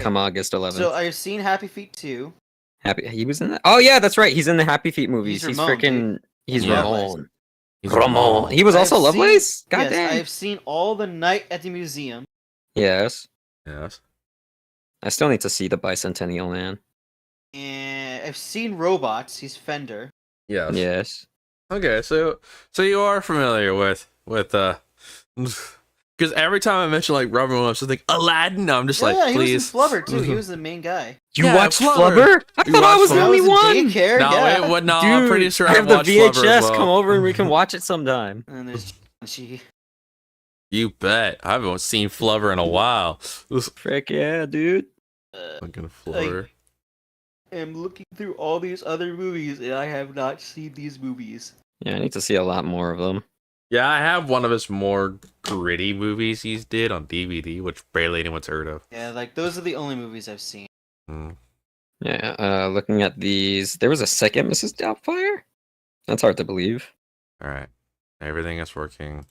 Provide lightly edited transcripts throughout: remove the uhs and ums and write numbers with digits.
come August 11th. So I've seen Happy Feet 2. He was in that. Oh yeah, that's right. He's in the Happy Feet movies. He's He's Ramon, freaking. He's Yeah. Ramon. He's Ramon. He was I've also seen- Lovelace. God Yes, damn. I've seen all the Night at the Museum. Yes. Yes. I still need to see the Bicentennial Man. And I've seen Robots. He's Fender. Yes. Yes. Okay, so you are familiar with because every time I mention like Robin Williams, I think Aladdin. I'm just Yeah, like, yeah, he please. was in Flubber too. He was the main guy. You Yeah, watched Flubber. Flubber? I You thought I watched was the Flubber. only I was one. in daycare, No, yeah. wait, what? No, Dude, I'm pretty sure I I have the watched Flubber VHS. as well. Come over and we can watch it sometime. And there's she. You bet. I haven't seen Flubber in a while. Frick yeah, dude. Fucking Flubber. I'm looking through all these other movies, and I have not seen these movies. Yeah, I need to see a lot more of them. Yeah, I have one of his more gritty movies he's did on DVD, which barely anyone's heard of. Yeah, like those are the only movies I've seen. Yeah, looking at these, there was a second Mrs. Doubtfire? That's hard to believe. All right, everything is working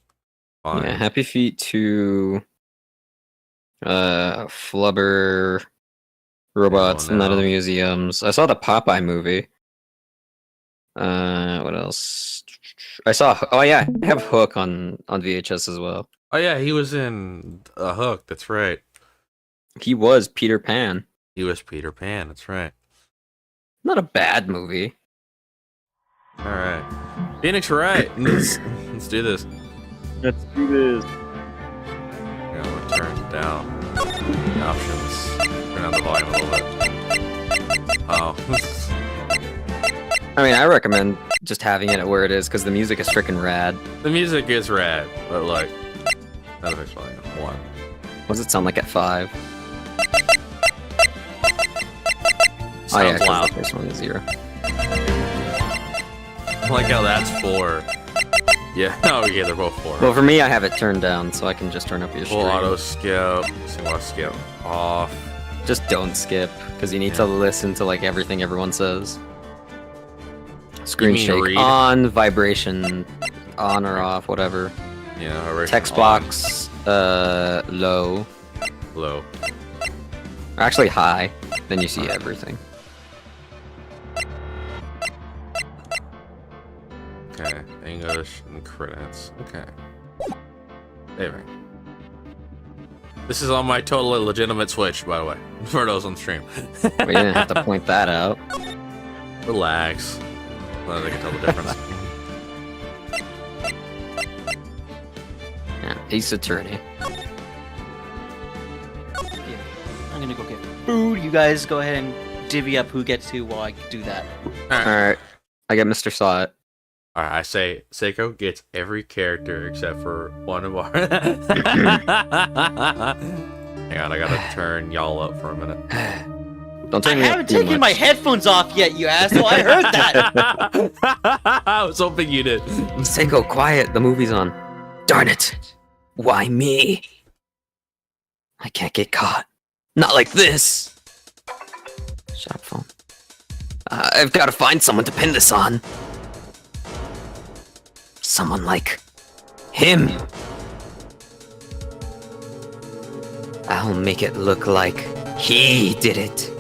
fine. Yeah, Happy Feet 2, Flubber, Robots, Oh, no. Night of the Museums. I saw the Popeye movie. What else? I saw. Oh yeah, I have Hook on VHS as well. Oh yeah, he was in A Hook. That's right. He was Peter Pan. He was Peter Pan. That's right. Not a bad movie. All right, Phoenix Wright. Let's do this. Let's do this. Yeah, we'll turn down the options. Turn down the volume a little bit. Oh. I mean, I recommend just having it at where it is because the music is freaking rad. The music is rad, but like, that affects volume 1. What does it sound like at 5? Sounds Oh yeah, 'cause loud. the first one is 0. I like how that's 4. Yeah, oh yeah, they're both 4. Well, for me, I have it turned down, so I can just turn up your Full stream. auto skip. Single auto skip off. Just don't skip, because you need to listen to like everything everyone says. Screen mean shake read? on, vibration on or off, whatever. Yeah, vibration Text on, box low, low. or actually high. Then you see everything. Okay, English and credits. Okay. There. This is on my totally legitimate Switch, by the way, for those on stream. We didn't have to point that out. Relax. Well, they can tell the difference. Yeah, Ace Attorney. Yeah. I'm gonna go get food. You guys go ahead and divvy up who gets who while I do that. All right. All right, I get Mr. Saw It. All right, I say Seiko gets every character except for one of our. Hang on, I gotta turn y'all up for a minute. Don't I turn me up haven't too taken my much. headphones off yet, you asshole. I heard that. I was hoping you did. Seiko, quiet. The movie's on. Darn it. Why me? I can't get caught. Not like this. Shop phone. I've got to find someone to pin this on. Someone like him. I'll make it look like he did it.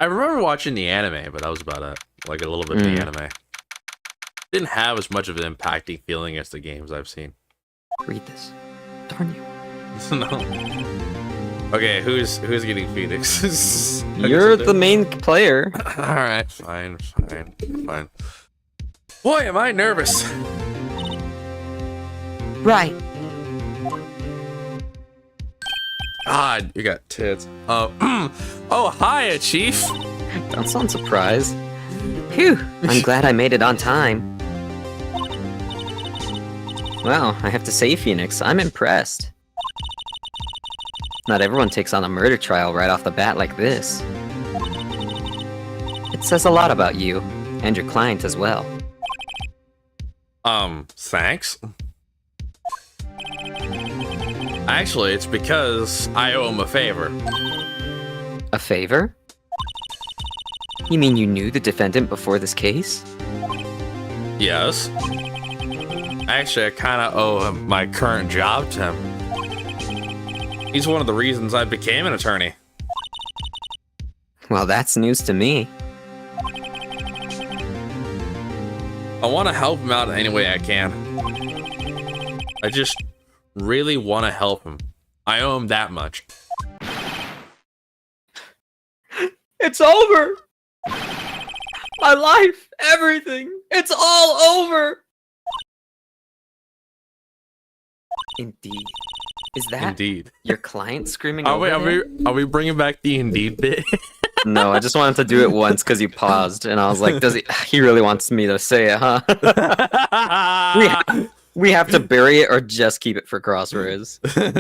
I remember watching the anime, but that was about it. Like a little bit of the anime. Didn't have as much of an impacting feeling as the games I've seen. Read this. Darn you. No. Okay, who's getting Phoenix? You're the main player. All right, fine. Boy, am I nervous. Right. God, you got tits. Oh, oh, hiya, Chief. Don't sound surprised. Phew, I'm glad I made it on time. Well, I have to say, Phoenix, I'm impressed. Not everyone takes on a murder trial right off the bat like this. It says a lot about you, and your client as well. Thanks. Actually, it's because I owe him a favor. A favor? You mean you knew the defendant before this case? Yes. Actually, I kind of owe him my current job to him. He's one of the reasons I became an attorney. Well, that's news to me. I want to help him out any way I can. I just really want to help him. I owe him that much. It's over! My life, everything, it's all over! Indeed. Is that Indeed. your client screaming Are over we, there? are we bringing back the Indeed bit? No, I just wanted to do it once because you paused, and I was like, "Does he really wants me to say it, huh?" we have to bury it or just keep it for crosswords.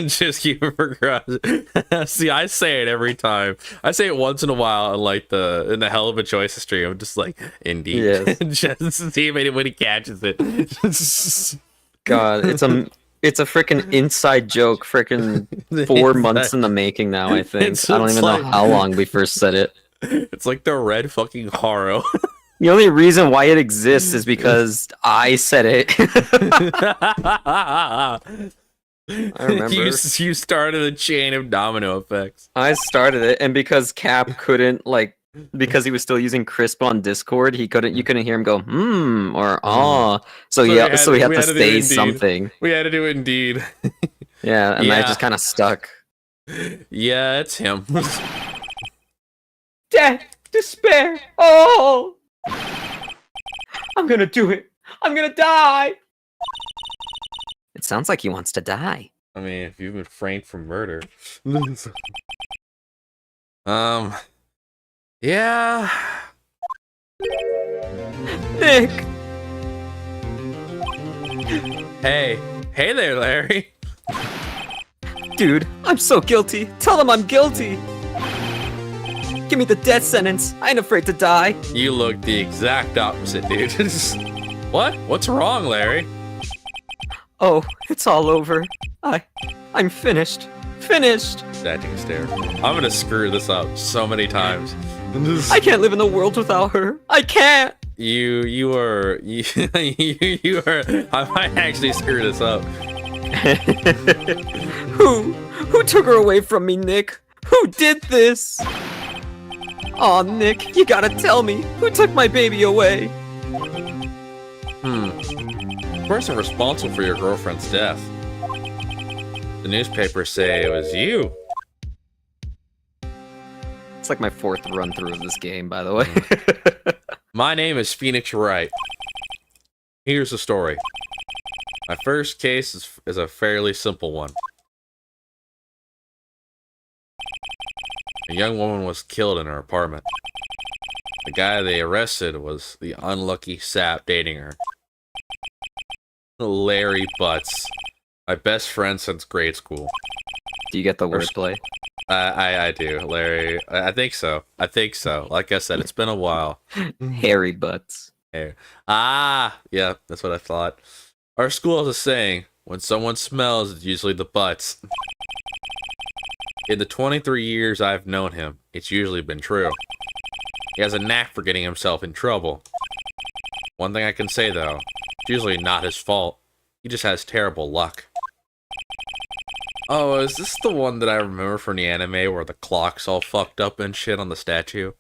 Just keep it for cross. See, I say it every time. I say it once in a while in like in the Hell of a Choice stream. I'm just like, Indeed. Yes. Just to see if anybody catches it. God, it's a freaking inside joke. Freaking 4 months in the making now. I think It's I don't even like- know how long we first said it. It's like the red fucking horror. The only reason why it exists is because I said it. I remember. You started a chain of domino effects. I started it, and because Cap couldn't because he was still using Crisp on Discord, you couldn't hear him go or ah. So we yeah, had- so we had we to had to do say Indeed. something. We had to do Indeed. Yeah, and I Yeah. just kind of stuck. Yeah, it's him. Death, despair. Oh, I'm gonna do it. I'm gonna die. It sounds like he wants to die. I mean, if you've been framed for murder. Yeah. Nick. Hey there, Larry. Dude, I'm so guilty. Tell them I'm guilty. Give me the death sentence. I ain't afraid to die. You look the exact opposite, dude. What? What's wrong, Larry? Oh, it's all over. I'm finished. Finished. Acting hysterical. I'm gonna screw this up so many times. I can't live in the world without her. I can't. You are. I might actually screw this up. Who took her away from me, Nick? Who did this? Aw, Nick, you gotta tell me. Who took my baby away? The person responsible for your girlfriend's death. The newspapers say it was you. It's like my 4th run through of this game, by the way. My name is Phoenix Wright. Here's the story. My first case is a fairly simple one. A young woman was killed in her apartment. The guy they arrested was the unlucky sap dating her. Larry Butts. My best friend since grade school. Do you get the wordplay? I do, Larry. I think so. I think so. Like I said, it's been a while. Hairy butts. Hey. Ah, yeah, that's what I thought. Our school has a saying, when someone smells, it's usually the butts. In the 23 years I've known him, it's usually been true. He has a knack for getting himself in trouble. One thing I can say, though, it's usually not his fault. He just has terrible luck. Oh, is this the one that I remember from the anime where the clock's all fucked up and shit on the statue?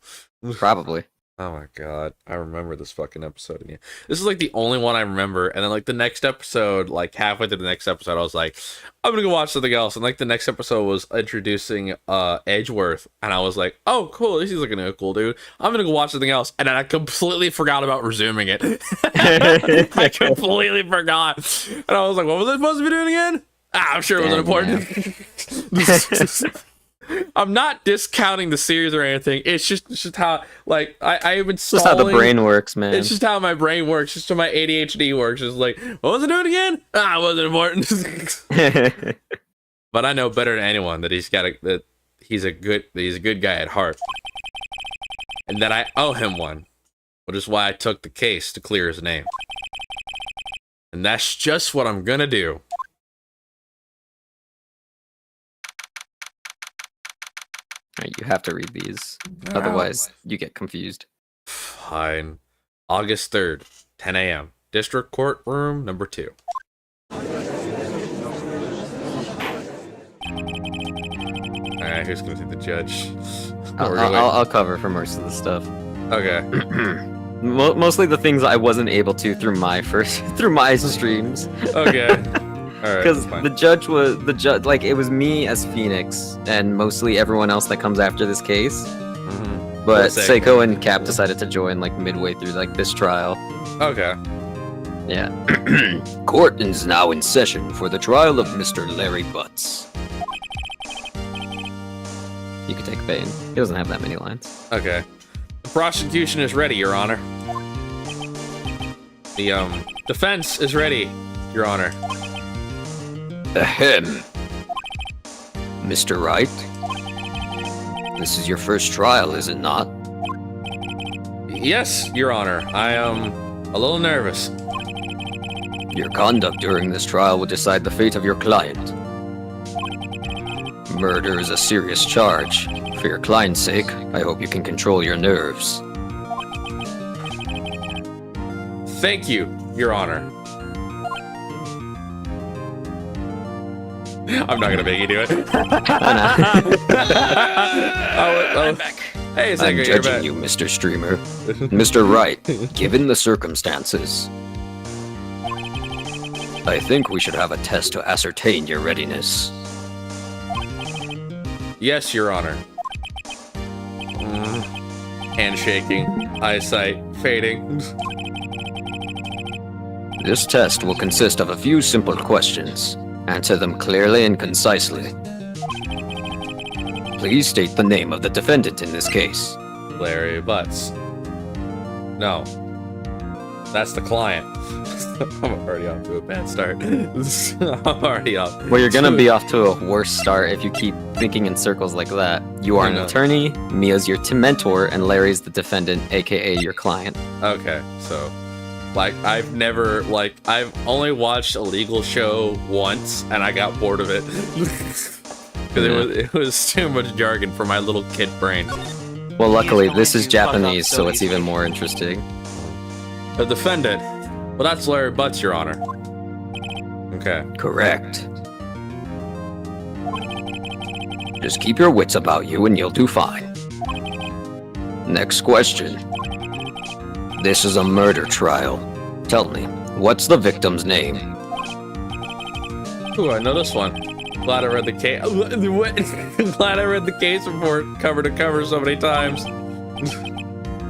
Probably. Oh my god, I remember this fucking episode again. This is like the only one I remember, and then like the next episode, like halfway through the next episode, I was like, I'm gonna go watch something else. And like the next episode was introducing Edgeworth, and I was like, oh cool, this is looking like a cool dude. I'm gonna go watch something else, and then I completely forgot about resuming it. I completely forgot, and I was like, what was I supposed to be doing again? I'm sure it wasn't important. I'm not discounting the series or anything. It's just how, like, I've been It's just how the brain works, man. It's just how my brain works. Just how my ADHD works. It's like, what was I doing again? It wasn't important. But I know better than anyone that he's a good guy at heart, and that I owe him one, which is why I took the case to clear his name. And that's just what I'm gonna do. Alright, you have to read these. Otherwise, you get confused. Fine. August 3rd, 10 a.m. District Court Room number 2. who's gonna do the judge. I'll cover for most of the stuff. Okay. Mostly the things I wasn't able to through my streams. Okay. All right. Because Fine. the judge, like it was me as Phoenix and mostly everyone else that comes after this case. Mhm. But We'll say- Seiko and Cap decided to join like midway through like this trial. Okay. Yeah. Court is now in session for the trial of Mr. Larry Butts. You can take Bane. He doesn't have that many lines. Okay. The prosecution is ready, Your Honor. The defense is ready, Your Honor. Ahem. Mr. Wright? This is your first trial, is it not? Yes, Your Honor. I am a little nervous. Your conduct during this trial will decide the fate of your client. Murder is a serious charge. For your client's sake, I hope you can control your nerves. Thank you, Your Honor. I'm not gonna make you do it. I'm back. Hey, I'm Seiko, you're judging back. you, Mr. Streamer. Mr. Wright, given the circumstances, I think we should have a test to ascertain your readiness. Yes, Your Honor. Handshaking, eyesight fading. This test will consist of a few simple questions. Answer them clearly and concisely. Please state the name of the defendant in this case. Larry Butts. No. That's the client. I'm already off to a bad start. I'm already off. Well, you're gonna be off to a worse start if you keep thinking in circles like that. You are I an know. attorney, Mia's your mentor, and Larry's the defendant, aka your client. Okay, so like I've only watched a legal show once and I got bored of it. Because it was too much jargon for my little kid brain. Well, luckily, going this is to fuck up Japanese, so so it's easily. even more interesting. The defendant. Well, that's Larry Butts, Your Honor. Okay. Correct. Just keep your wits about you and you'll do fine. Next question. This is a murder trial. Tell me, what's the victim's name? Ooh, I know this one. Glad I read the case. Glad I read the case report cover to cover so many times.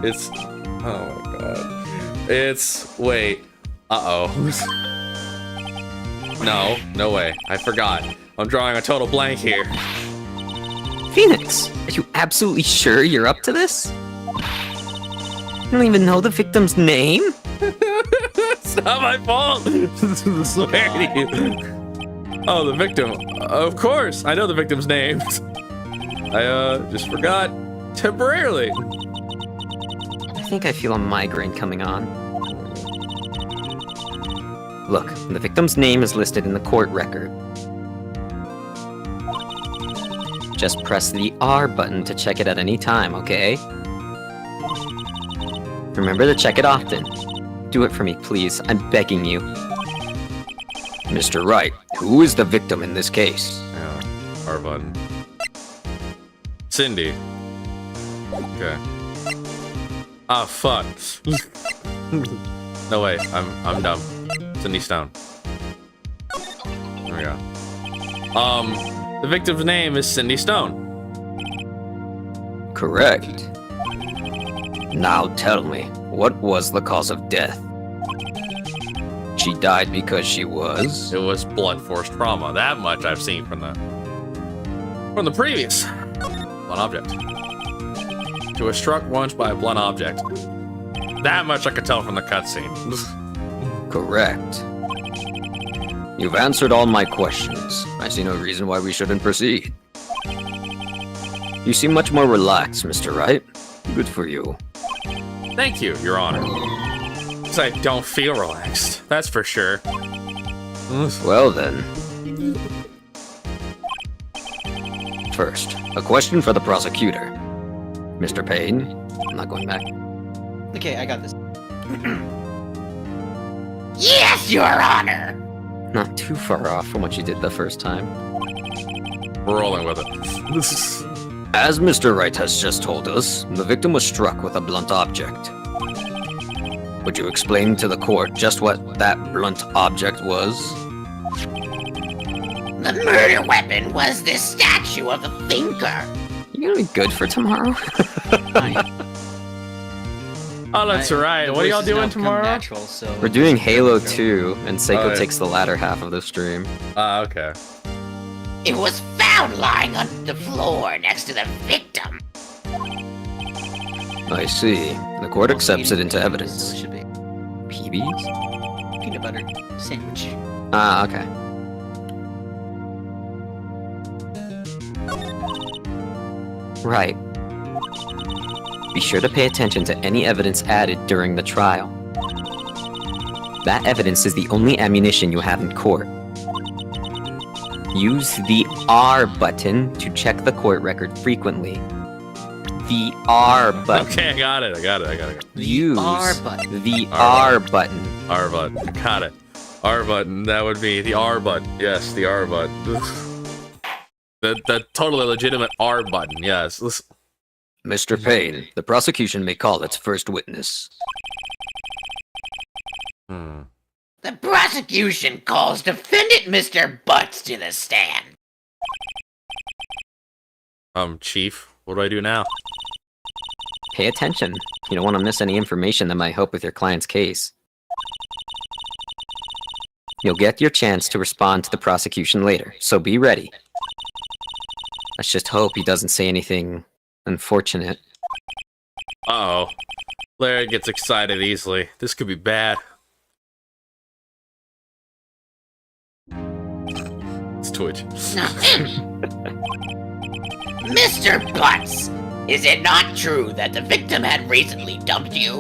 It's. Oh my god. It's. Wait. Uh-oh. No way. I forgot. I'm drawing a total blank here. Phoenix, are you absolutely sure you're up to this? You don't even know the victim's name? It's not my fault. I swear to you. Oh, the victim. Of course, I know the victim's name. I just forgot temporarily. I think I feel a migraine coming on. Look, the victim's name is listed in the court record. Just press the R button to check it at any time, okay? Remember to check it often. Do it for me, please. I'm begging you. Mr. Wright, who is the victim in this case? Yeah, R button. Cindy. Okay. Ah, fuck. No way, I'm dumb. Cindy Stone. There we go. The victim's name is Cindy Stone. Correct. Now tell me, what was the cause of death? She died because she was... It was blunt force trauma. That much I've seen from the previous blunt object. She was struck once by a blunt object. That much I could tell from the cutscene. Correct. You've answered all my questions. I see no reason why we shouldn't proceed. You seem much more relaxed, Mr. Wright. Good for you. Thank you, Your Honor. 'Cause I don't feel relaxed. That's for sure. Well then. First, a question for the prosecutor. Mr. Payne, I'm not going back. Okay, I got this. Yes, Your Honor! Not too far off from what you did the first time. We're rolling with it. As Mr. Wright has just told us, the victim was struck with a blunt object. Would you explain to the court just what that blunt object was? The murder weapon was this statue of the thinker. You gonna be good for tomorrow? Oh, that's right. What are y'all doing tomorrow? Natural, so We're doing Halo 2, and Seiko takes the latter half of the stream. Okay. It was found lying on the floor next to the victim. I see. The court accepts it into evidence. So it should be PBs? peanut butter sandwich. Ah, okay. Right. Be sure to pay attention to any evidence added during the trial. That evidence is the only ammunition you have in court. Use the R button to check the court record frequently. The R button. Okay, I got it. Use R button. the R button. R button. Got it. R button. That would be the R button. Yes, the R button. the totally legitimate R button. Yes. Mr. Payne, the prosecution may call its first witness. The prosecution calls defendant Mr. Butts to the stand. Chief, what do I do now? Pay attention. You don't want to miss any information that might help with your client's case. You'll get your chance to respond to the prosecution later, so be ready. Let's just hope he doesn't say anything unfortunate. Uh-oh. Larry gets excited easily. This could be bad. It's Twitch. Mr. Butts, is it not true that the victim had recently dumped you?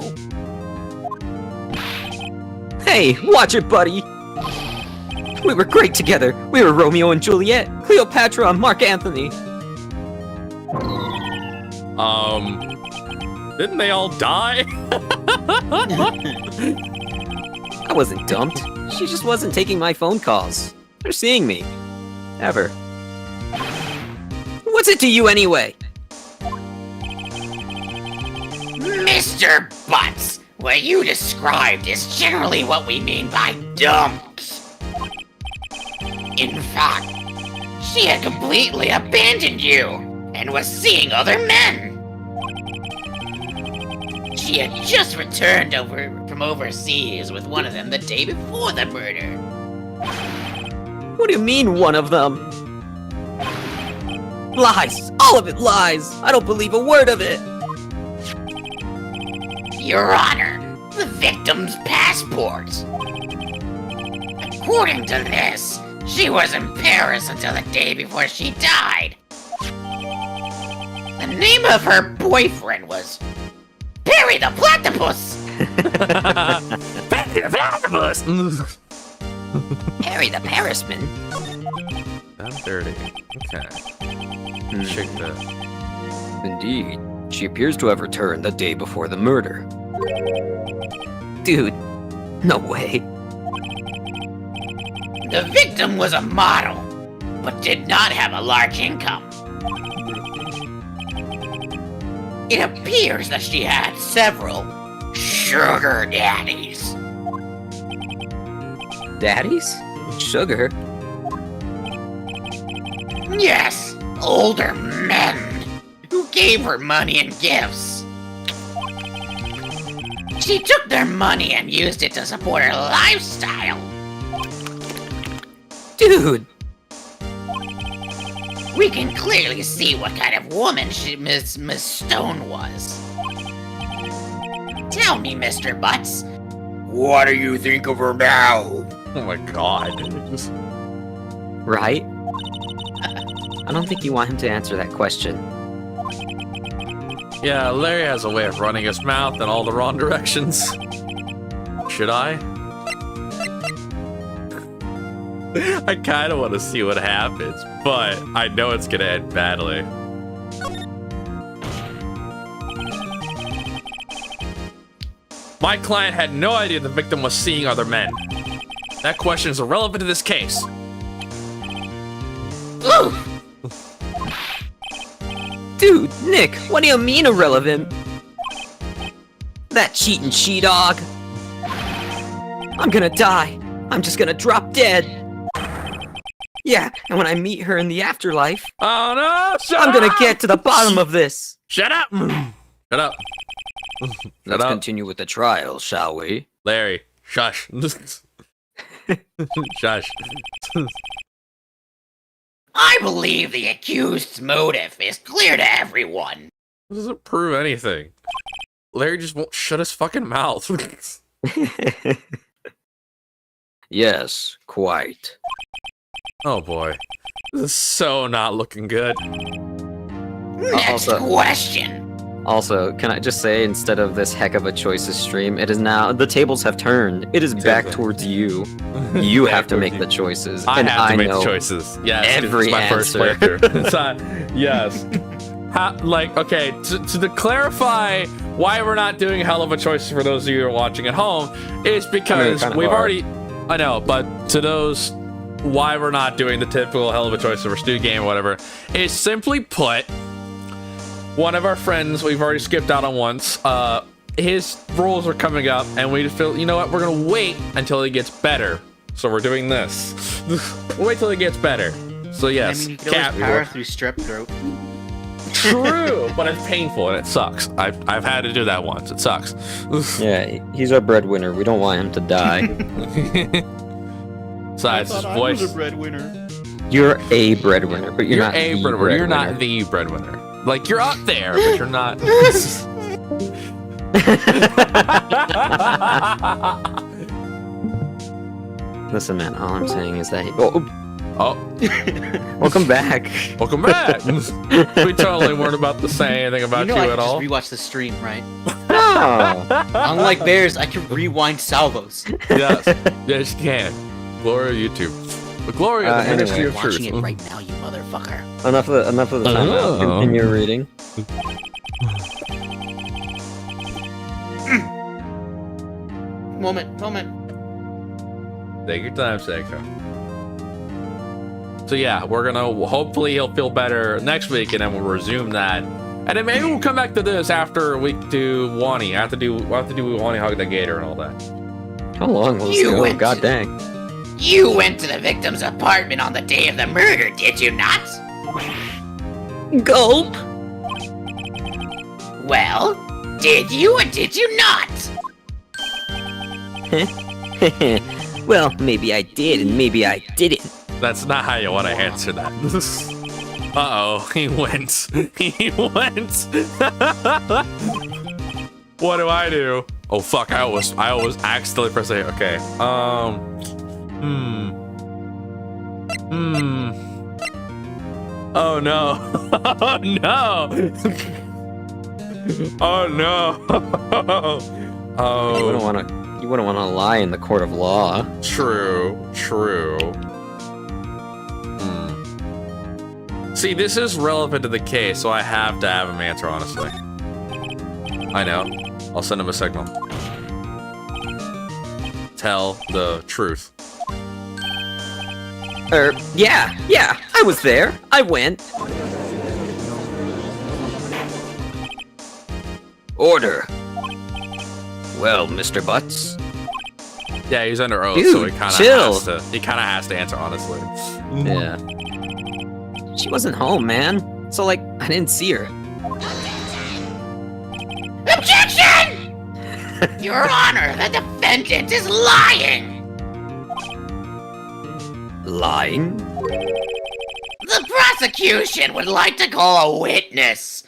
Hey, watch it, buddy! We were great together. We were Romeo and Juliet, Cleopatra and Mark Anthony. Didn't they all die? I wasn't dumped. She just wasn't taking my phone calls. Or seeing me. Ever. What's it to you anyway? Mr. Butts, what you described is generally what we mean by dumped. In fact, she had completely abandoned you and was seeing other men. She had just returned from overseas with one of them the day before the murder. What do you mean, one of them? Lies! All of it lies! I don't believe a word of it! Your Honor, the victim's passport. According to this, she was in Paris until the day before she died. The name of her boyfriend was Perry the Platypus! Perry the Platypus! Harry the Parisman? That's dirty. Okay. Check that. Indeed. She appears to have returned the day before the murder. Dude, no way. The victim was a model, but did not have a large income. It appears that she had several sugar daddies. Daddies? Sugar? Yes, older men who gave her money and gifts. She took their money and used it to support her lifestyle. Dude! We can clearly see what kind of woman Miss Stone was. Tell me, Mr. Butts, what do you think of her now? Oh my god. Right? I don't think you want him to answer that question. Yeah, Larry has a way of running his mouth in all the wrong directions. Should I? I kind of want to see what happens, but I know it's gonna end badly. My client had no idea the victim was seeing other men. That question is irrelevant to this case. Ooh! Dude, Nick, what do you mean irrelevant? That cheating she-dog. I'm gonna die. I'm just gonna drop dead. Yeah, and when I meet her in the afterlife, Oh no! Shut I'm gonna up! get to the bottom of this. Shut up! Shut up! Let's up. continue with the trial, shall we? Larry, shush. Shush. I believe the accused's motive is clear to everyone. This doesn't prove anything. Larry just won't shut his fucking mouth. Yes, quite. Oh boy. This is so not looking good. Next Also- question. Also, can I just say, instead of this heck of a choices stream, it is now, the tables have turned. It is back Seriously. towards you. You Back have to towards make you. the choices. I and have to make know the choices. Yes, 'cause every it's my first answer. playthrough. Yes. Okay, to clarify why we're not doing hell of a choices for those of you who are watching at home is because kind of we've are. already. I know, but to those, why we're not doing the typical hell of a choices for Stu game or whatever is simply put. One of our friends we've already skipped out on once. His rules are coming up, and we just feel, you know what? We're gonna wait until he gets better. So we're doing this. We'll wait till he gets better. So yes, I mean, you can always power through strep throat. True, but it's painful and it sucks. I've had to do that once. It sucks. Yeah, he's our breadwinner. We don't want him to die. Besides, his voice. breadwinner. You're a breadwinner, but you're not a the breadwinner. You're not breadwinner. the breadwinner. Like you're up there, but you're not. Listen, man, all I'm saying is that Oh, welcome back. welcome back. We totally weren't about to say anything about You you, know I at can all. just rewatch the stream, right? No. Unlike theirs, I can rewind salvos. Yes, yes, you can. Glory of YouTube. The glory of the Anyway. Ministry of Watching Truth. it right now, you motherfucker. Enough of the time out. Oh. Continue reading. Moment. Take your time, Seiko. So yeah, we're gonna hopefully he'll feel better next week, and then we'll resume that. And then maybe we'll come back to this after week 2 Wani. I have to do Wani Hug the Gator and all that. How long will this You go? went God to- dang. You went to the victim's apartment on the day of the murder, did you not? Gulp. Well, did you or did you not? Well, maybe I did and maybe I didn't. That's not how you want to answer that. Uh-oh, he went. He went. What do I do? Oh fuck, I always accidentally press A. Okay. Oh no. Oh no. Oh no. Oh. You wouldn't want to lie in the court of law. True. See, this is relevant to the case, so I have to have him answer honestly. I know. I'll send him a signal. Tell the truth. Yeah, I was there. I went. Order. Well, Mr. Butts. Yeah, he's under oath, Dude, so he kind chill. of has to answer honestly. Yeah. She wasn't home, man. So, like, I didn't see her. Objection! Your Honor, the defendant is lying! Lying? The prosecution would like to call a witness.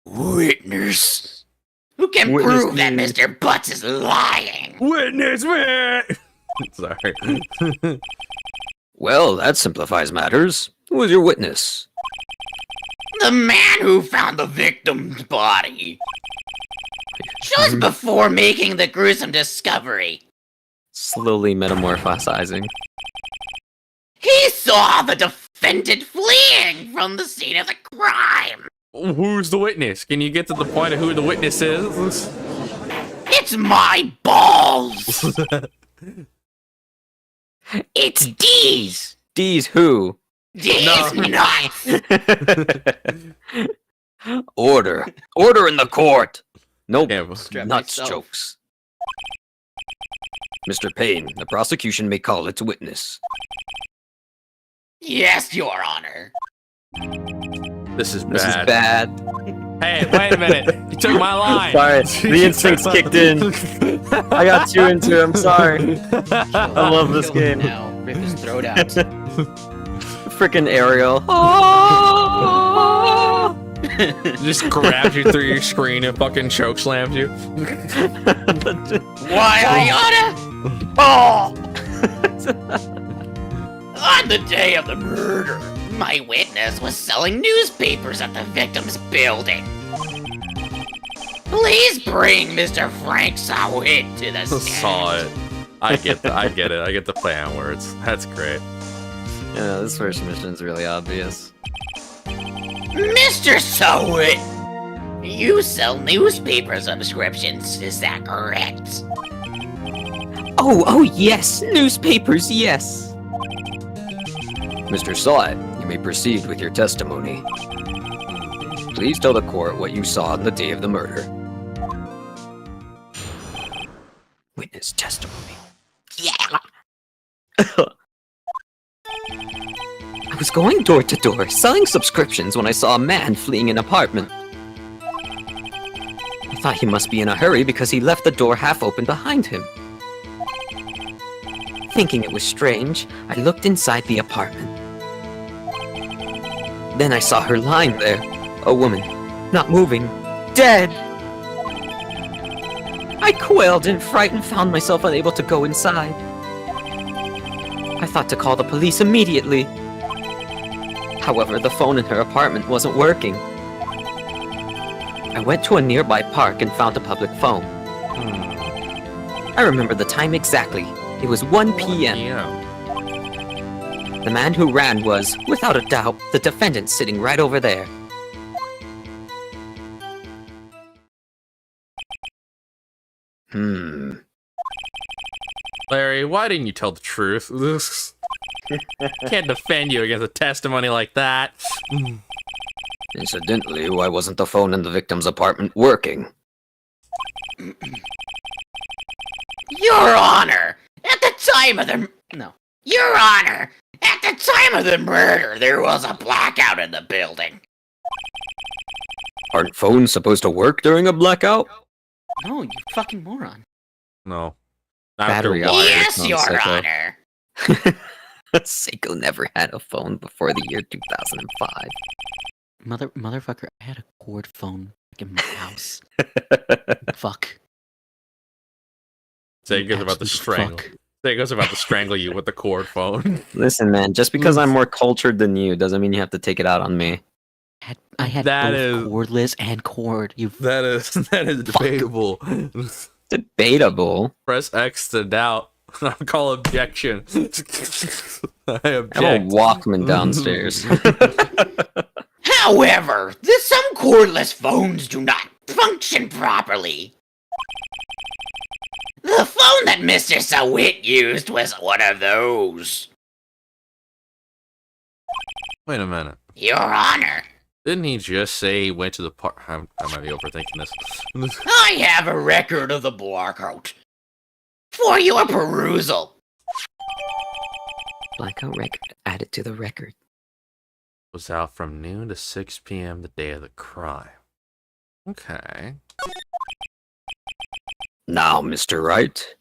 Witness? Who can Witness prove that means- Mr. Butts is lying? Witness me! Sorry. Well, that simplifies matters. Who was your witness? The man who found the victim's body. Just before making the gruesome discovery. Slowly metamorphosizing. He saw the defendant fleeing from the scene of the crime. Who's the witness? Can you get to the point of who the witness is? It's my balls! It's D's! D's who? These nuts! Order. Order in the court. No Yeah, Strap nuts myself. jokes. Mr. Payne, the prosecution may call its witness. Yes, Your Honor. this is This is bad. bad. Hey, wait a minute. You took my line. Sorry, the instincts kicked in. I got too into it. I'm sorry. I love this Kill him game. now. Rip his throat out. Freaking Ariel. Just grabs you through your screen and fucking choke slams you. Why, Ayana? Oh! On the day of the murder, my witness was selling newspapers at the victim's building. Please bring Mr. Frank Sawit to the stand. Saw it. I get it. I get the play on words. That's great. Yeah, this first mission's really obvious. Mr. Sawit, you sell newspaper subscriptions, is that correct? Oh, yes. Newspapers, yes. Mr. Sawit, you may proceed with your testimony. Please tell the court what you saw on the day of the murder. Witness testimony. Yeah. I was going door to door, selling subscriptions when I saw a man fleeing an apartment. I thought he must be in a hurry because he left the door half open behind him. Thinking it was strange, I looked inside the apartment. Then I saw her lying there, a woman, not moving, dead. I quailed in fright and found myself unable to go inside. I thought to call the police immediately. However, the phone in her apartment wasn't working. I went to a nearby park and found a public phone. I remember the time exactly. It was 1 p.m. Yeah. The man who ran was, without a doubt, the defendant sitting right over there. Larry, why didn't you tell the truth? Can't defend you against a testimony like that. Incidentally, why wasn't the phone in the victim's apartment working? Your Honor, at the time of the... No. Your Honor, at the time of the murder, there was a blackout in the building. Aren't phones supposed to work during a blackout? No, you fucking moron. No. Not after Battery wired. Yes, no, Your Psycho. Honor. Seiko never had a phone before the year 2005. Motherfucker, I had a cord phone in my house. Fuck. Seiko's about to Absolute strangle. fuck. Seiko's about to strangle you with the cord phone. Listen, man, just because I'm more cultured than you doesn't mean you have to take it out on me. I had That both is- cordless and cord. You That is debatable. Debatable. Press X to doubt. I'll call objection. I I have a object. Walkman downstairs. However, some cordless phones do not function properly. The phone that Mr. Sawit used was one of those. Wait a minute. Your Honor, Didn't he just say he went to the park? I might be overthinking this. I have a record of the blackout. For your perusal. Blackout record added to the record. Was out from noon to 6 p.m. the day of the crime. Okay. Now, Mr. Wright.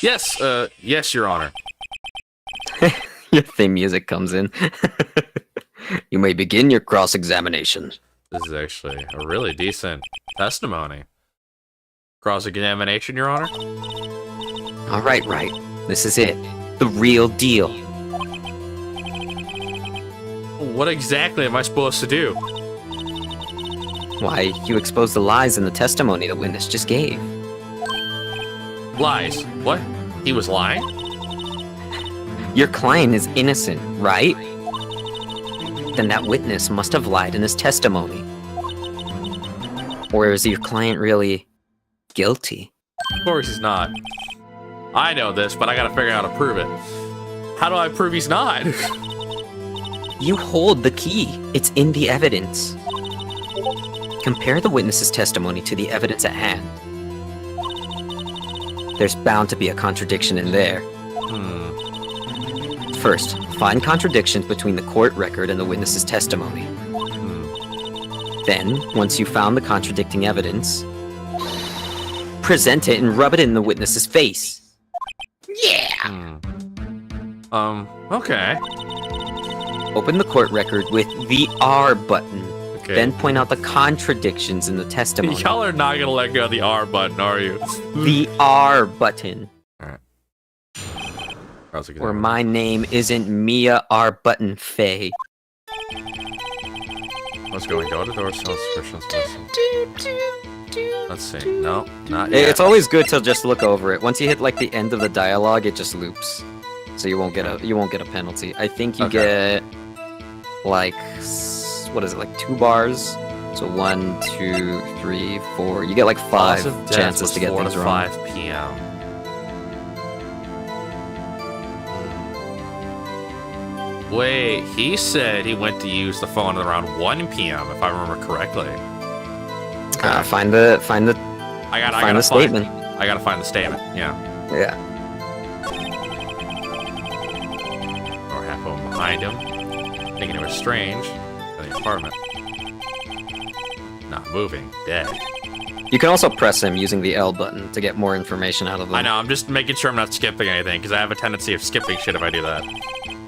Yes, yes, Your Honor. Your theme music comes in. You may begin your cross-examination. This is actually a really decent testimony. Cross-examination, Your Honor? All right, Wright. This is it. The real deal. What exactly am I supposed to do? Why, you exposed the lies in the testimony the witness just gave. Lies. What? He was lying? Your client is innocent, right? Then that witness must have lied in his testimony. Or is your client really guilty? Of course he's not. I know this, but I gotta figure out how to prove it. How do I prove he's not? You hold the key. It's in the evidence. Compare the witness's testimony to the evidence at hand. There's bound to be a contradiction in there. First, find contradictions between the court record and the witness's testimony. Then, once you've found the contradicting evidence, present it and rub it in the witness's face. Yeah! Okay. Open the court record with the R button. Okay. Then point out the contradictions in the testimony. Y'all are not gonna let go of the R button, are you? The R button. Or my my name isn't Mia R button Faye. Let's go door to door sales descriptions. Let's see. No, not yet. It's always good to just look over it. Once you hit like the end of the dialogue, it just loops. So you won't get a penalty. I think you get like what is it, like 2 bars? So 1, 2, 3, 4. You get like 5 chances to get 4 things to wrong. 5 p.m. Wait, he said he went to use the phone at around 1 p.m. if I remember correctly. Find the I gotta statement. I gotta find the statement. Yeah. Yeah. Or half of him behind him, thinking it was strange. In the apartment, not moving, dead. You can also press him using the L button to get more information out of them. I know. I'm just making sure I'm not skipping anything because I have a tendency of skipping shit if I do that.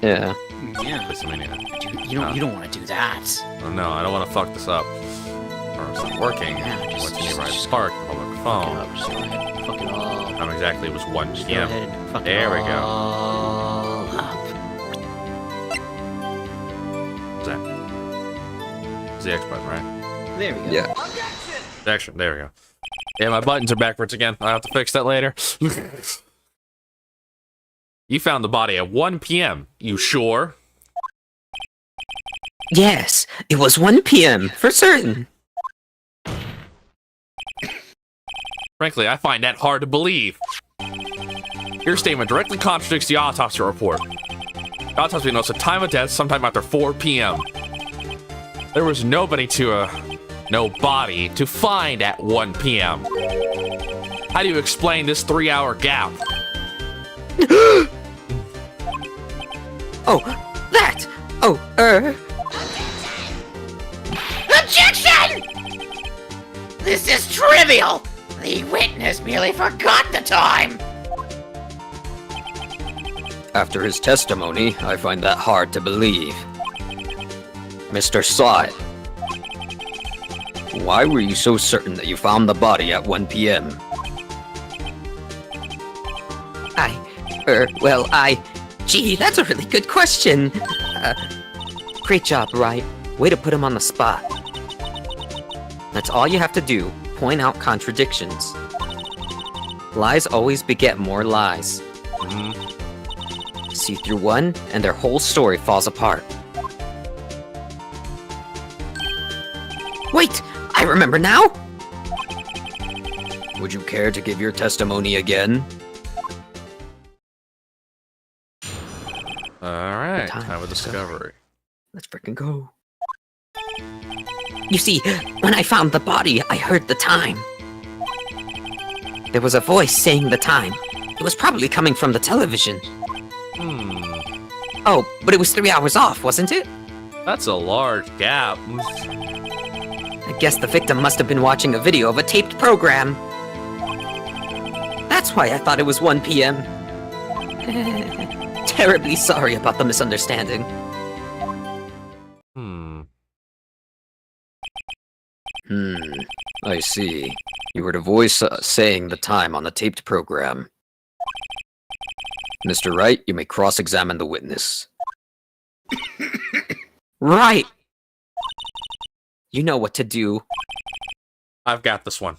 Yeah. Yeah. Please let me know. Dude, you don't want to do that. Oh, no, I don't want to fuck this up. Or it's not working. Yeah, Went to just Wright Park, public phone. Fuck it all. Time exactly was 1 Just go p.m. ahead and fuck There it we go. all up. What's that? It's the X button, right? There we go. Yeah. Action. There we go. Yeah, my buttons are backwards again. I'll have to fix that later. You found the body at 1 p.m. You sure? Yes, it was 1 p.m. for certain. Frankly, I find that hard to believe. Your statement directly contradicts the autopsy report. The autopsy notes the time of death sometime after 4 p.m. There was no body to find at 1 p.m. How do you explain this 3-hour gap? Oh, that! Oh, Objection! This is trivial! The witness merely forgot the time! After his testimony, I find that hard to believe. Mr. Sod, why were you so certain that you found the body at 1 p.m.? Gee, that's a really good question. Great job, Wright. Way to put him on the spot. That's all you have to do. Point out contradictions. Lies always beget more lies. See through one, and their whole story falls apart. Wait! I remember now! Would you care to give your testimony again? Alright, Time time of discovery. Let's frickin' go. You see, when I found the body, I heard the time. There was a voice saying the time. It was probably coming from the television. Oh, but it was 3 hours off, wasn't it? That's a large gap. I guess the victim must have been watching a video of a taped program. That's why I thought it was 1 p.m. Terribly sorry about the misunderstanding. I see. You heard a voice saying the time on the taped program. Mr. Wright, you may cross-examine the witness. Right! You know what to do. I've got this one.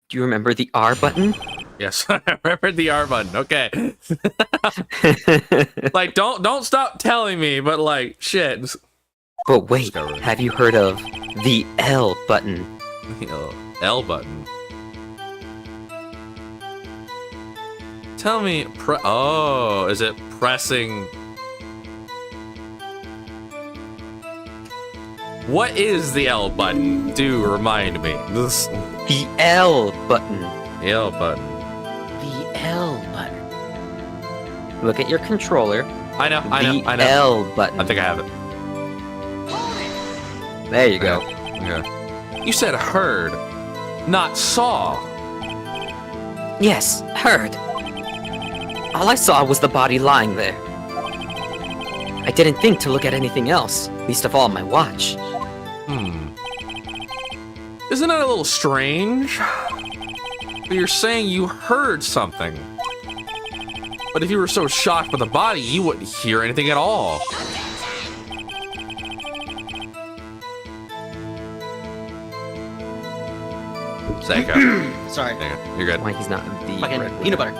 Do you remember the R button? Yes, I remembered the R button. Okay. Like, don't stop telling me, but like, shit. But wait, have you heard of the L button? L button. Tell me, oh, is it pressing? What is the L button? Do remind me. This The L button. the L button. The L button. Look at your controller. I know. The L button. I think I have it. There you go. Okay. You said heard, not saw. Yes, heard. All I saw was the body lying there. I didn't think to look at anything else, least of all my watch. Isn't that a little strange? You're saying you heard something. But if you were so shocked by the body, you wouldn't hear anything at all. Seiko. Sorry. You're good. Why he's not the Fucking red peanut butter.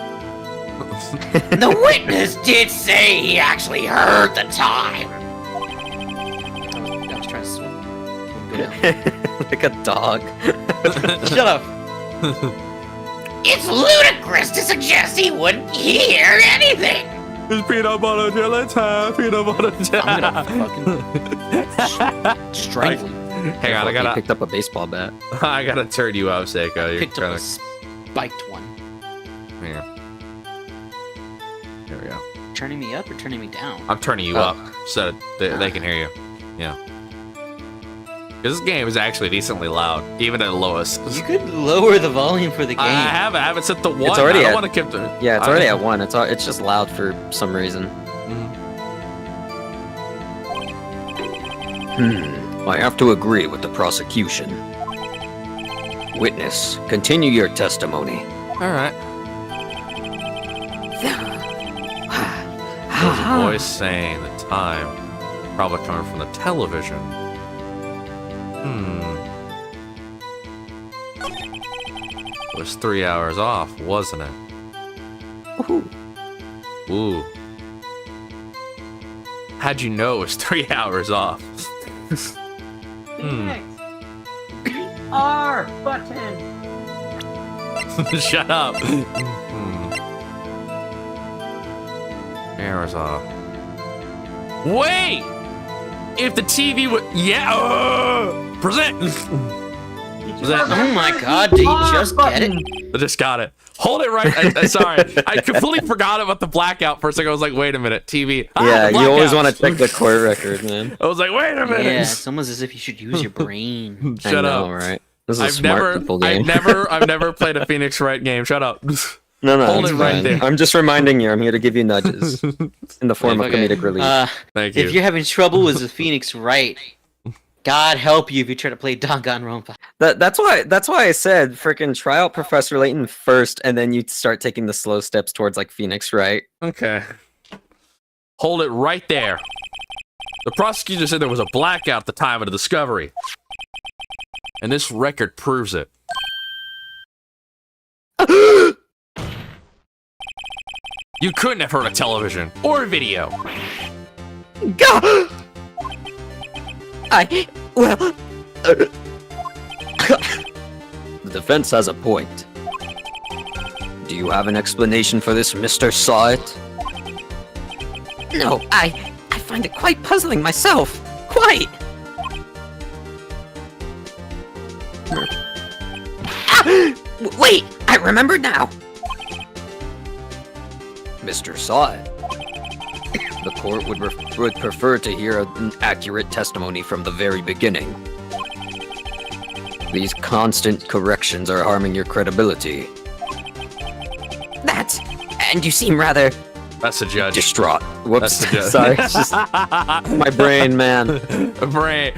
The witness did say he actually heard the time. I was trying to swim. Go down. like a dog. Shut up. It's ludicrous to suggest he wouldn't hear anything. It's peanut butter jelly time, peanut butter I'm gonna fucking strangle you. Hang on, He picked up a baseball bat. I gotta turn you up, Seiko. You're Picked up a kinda... spiked one. Here. Here we go. Turning me up or turning me down? I'm turning you up so they can hear you. Yeah. Because this game is actually decently loud, even at the lowest. You could lower the volume for the game. I haven't set the one. It's already I don't at- want to keep the. Yeah, it's already at 1. It's just loud for some reason. I have to agree with the prosecution. Witness, continue your testimony. All right. There's a voice saying the time, probably coming from the television. It was 3 hours off, wasn't it? Ooh. How'd you know it was 3 hours off? R button. Shut up. Hours off. Wait! If the TV would, present. Oh my god, did you just get it? I just got it. Hold it right. Sorry, I completely forgot about the blackout for a second. I was like, wait a minute, TV. Yeah, you always want to blackout. check the court record, man. I was like, wait a minute. Yeah, it's almost as if you should use your brain. Shut I know, up. right? This is a smart people game. I've never played a Phoenix Wright game. Shut up. No, Hold it's it right fine. there. I'm just reminding you. I'm here to give you nudges in the form of Okay, comedic relief. Thank you. If you're having trouble with the Phoenix Wright, God help you if you try to play Danganronpa. That's why I said freaking try out Professor Layton first, and then you start taking the slow steps towards like Phoenix Wright. Okay. Hold it right there. The prosecutor said there was a blackout at the time of the discovery. And this record proves it. You couldn't have heard a television or a video. Well, the defense has a point. Do you have an explanation for this, Mr. Saw It? No, I find it quite puzzling myself. Quite. Wait, I remember now. Mr. Saw It. The court would prefer to hear an accurate testimony from the very beginning. These constant corrections are harming your credibility. And you seem rather That's the judge. distraught. Whoops. That's the judge. Sorry, it's just my brain, man. brain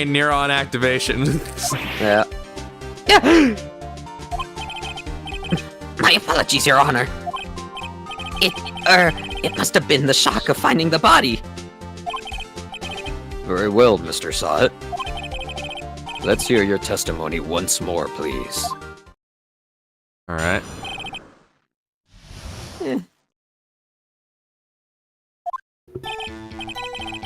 neuron activation. Yeah. My apologies, Your Honor. It must have been the shock of finding the body. Very well, Mr. Saw It. Let's hear your testimony once more, please. All right.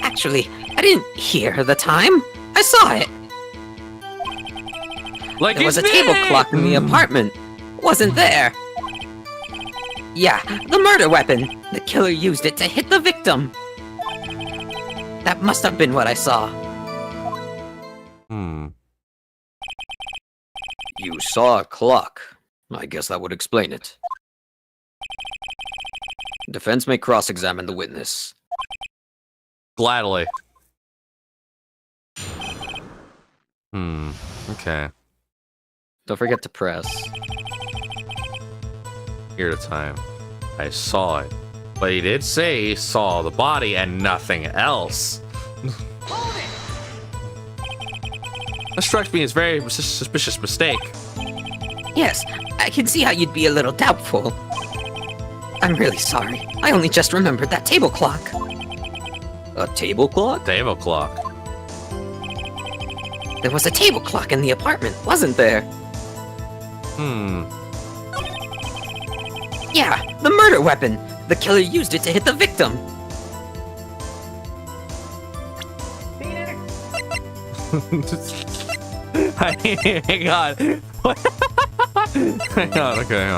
Actually, I didn't hear the time. I saw it. Like There was a his table name! clock in the apartment. Wasn't there. Yeah, the murder weapon. The killer used it to hit the victim. That must have been what I saw. You saw a clock. I guess that would explain it. Defense may cross-examine the witness. Gladly. Okay. Don't forget to press. Here at a time. I saw it. But he did say he saw the body and nothing else. That strikes me as a very suspicious mistake. Yes, I can see how you'd be a little doubtful. I'm really sorry. I only just remembered that table clock. A table clock? Table clock. There was a table clock in the apartment, wasn't there? Yeah, the murder weapon. The killer used it to hit the victim. Hang on. Hang on, okay, hang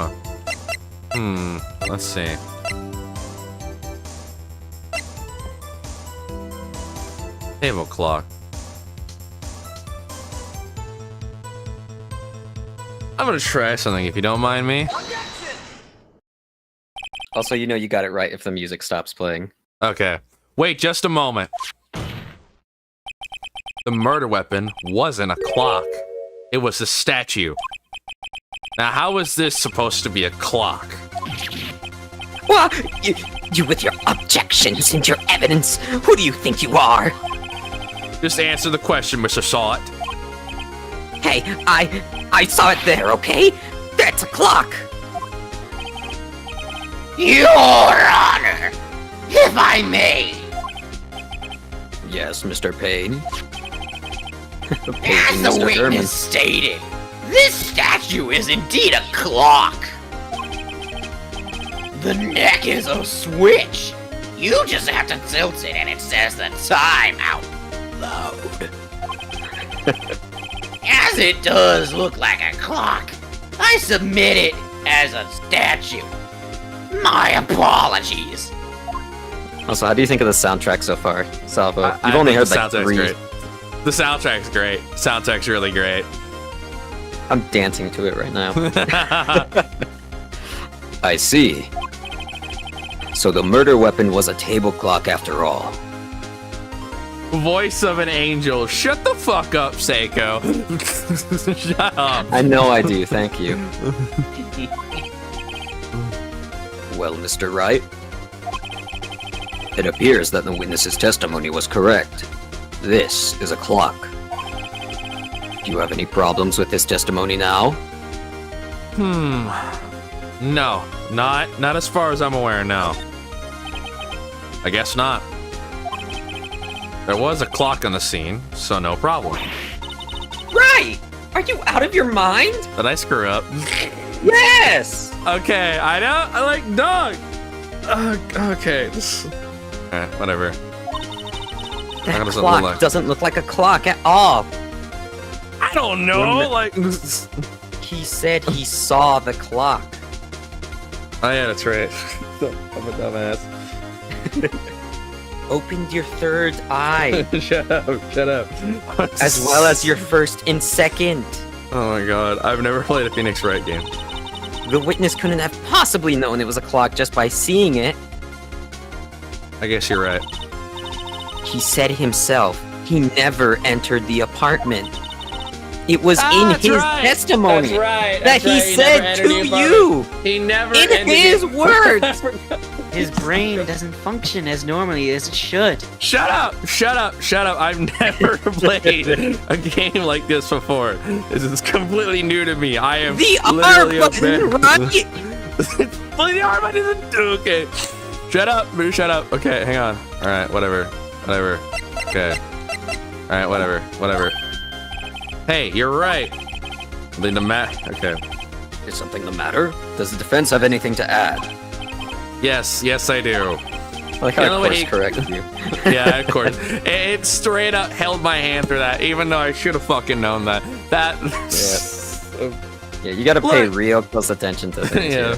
on. Let's see. Table clock. I'm gonna try something if you don't mind me. Also, you know you got it right if the music stops playing. Okay. Wait just a moment. The murder weapon wasn't a clock. It was a statue. Now, how is this supposed to be a clock? Well, you with your objections and your evidence, who do you think you are? Just answer the question, Mr. Sawit. Hey, I saw it there, okay? That's a clock! Your Honor, if I may. Yes, Mr. Payne. As the witness stated, this statue is indeed a clock. The neck is a switch. You just have to tilt it and it says the time out loud. As it does look like a clock, I submit it as a statue. My apologies. Also, how do you think of the soundtrack so far, Salvo? You've I only think heard the like soundtrack's 3. great. The soundtrack's great. Soundtrack's really great. I'm dancing to it right now. I see. So the murder weapon was a table clock after all. Voice of an angel. Shut the fuck up, Seiko. Shut up. I know I do, thank you. Well, Mr. Wright, it appears that the witness's testimony was correct. This is a clock. Do you have any problems with this testimony now? No, not as far as I'm aware, no. I guess not. There was a clock on the scene, so no problem. Right! Are you out of your mind? Did I screw up? Yes! Okay, I know. I like dog. Okay. Alright, whatever. That doesn't clock look like- doesn't look like a clock at all. I don't know. Like, He said he saw the clock. oh yeah, that's right. I'm a dumbass. Opened your third eye, Shut up. as well as your first and second. Oh my god, I've never played a Phoenix Wright game. The witness couldn't have possibly known it was a clock just by seeing it. I guess you're right. He said himself, he never entered the apartment. It was in his testimony that he said to you, He never in his words. His brain doesn't function as normally as it should. Shut up! I've never played a game like this before. This is completely new to me. I am The R literally a button, man. right? But the R button isn't okay. Shut up. Okay, hang on. All right, whatever. Okay. All right, whatever. Hey, you're right. Okay. Is something the matter? Does the defense have anything to add? Yes, I do. Like You I know of what course he- corrected you. Yeah, of course. It straight up held my hand through that, even though I should have fucking known that. Yeah, you gotta pay Look. real close attention to things. Yeah.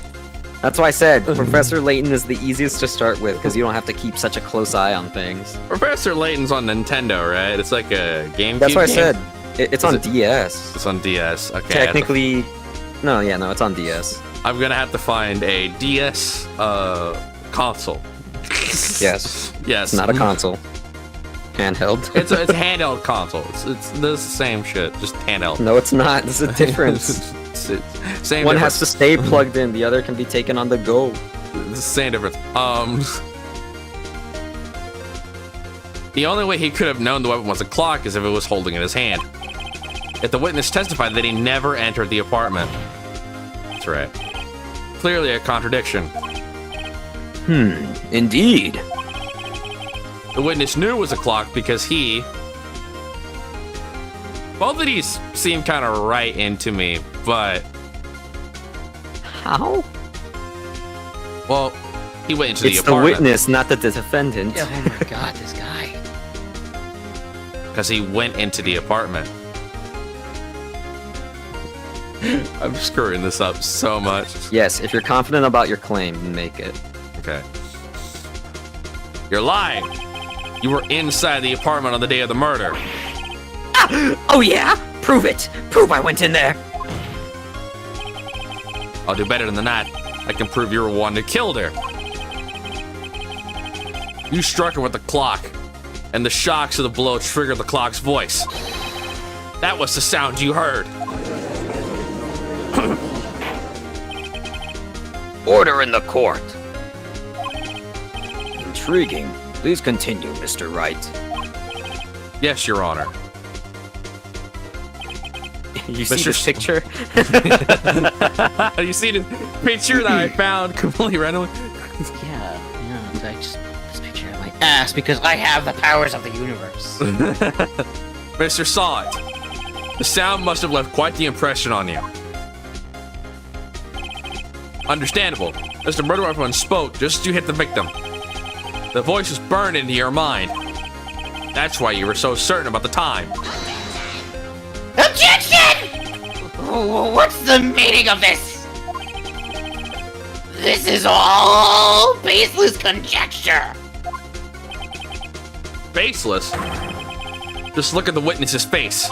That's why I said Professor Layton is the easiest to start with because you don't have to keep such a close eye on things. Professor Layton's on Nintendo, right? It's like a GameCube. That's why I game? said it's on DS. It's on DS. Okay. Technically, no, it's on DS. I'm gonna have to find a DS console. Yes. Yes. It's not a console. Handheld. It's a handheld console. It's the same shit, just handheld. No, it's not. There's a difference. Same One difference. has to stay plugged in. The other can be taken on the go. It's the same difference. The only way he could have known the weapon was a clock is if it was holding in his hand. Yet the witness testified that he never entered the apartment. That's right. Clearly a contradiction. Indeed. The witness knew it was a clock because he... Both of these seem kind of right into me, but... How? Well, he went into It's the the apartment. witness, not the defendant. Oh my god, this guy. Because he went into the apartment. I'm screwing this up so much. Yes, if you're confident about your claim, you make it. Okay. You're lying. You were inside the apartment on the day of the murder. Oh yeah? Prove it. Prove I went in there. I'll do better than that. I can prove you were one who killed her. You struck her with the clock, and the shocks of the blow triggered the clock's voice. That was the sound you heard. Order in the court. Intriguing. Please continue, Mr. Wright. Yes, Your Honor. You see Mr. this picture? You see the picture that I found completely randomly? Yeah. I just put this picture of my ass because I have the powers of the universe. Mr. Saw It. The sound must have left quite the impression on you. Understandable, as the murder weapon spoke just as you hit the victim. The voice was burned into your mind. That's why you were so certain about the time. Objection! What's the meaning of this? This is all baseless conjecture. Baseless? Just look at the witness's face.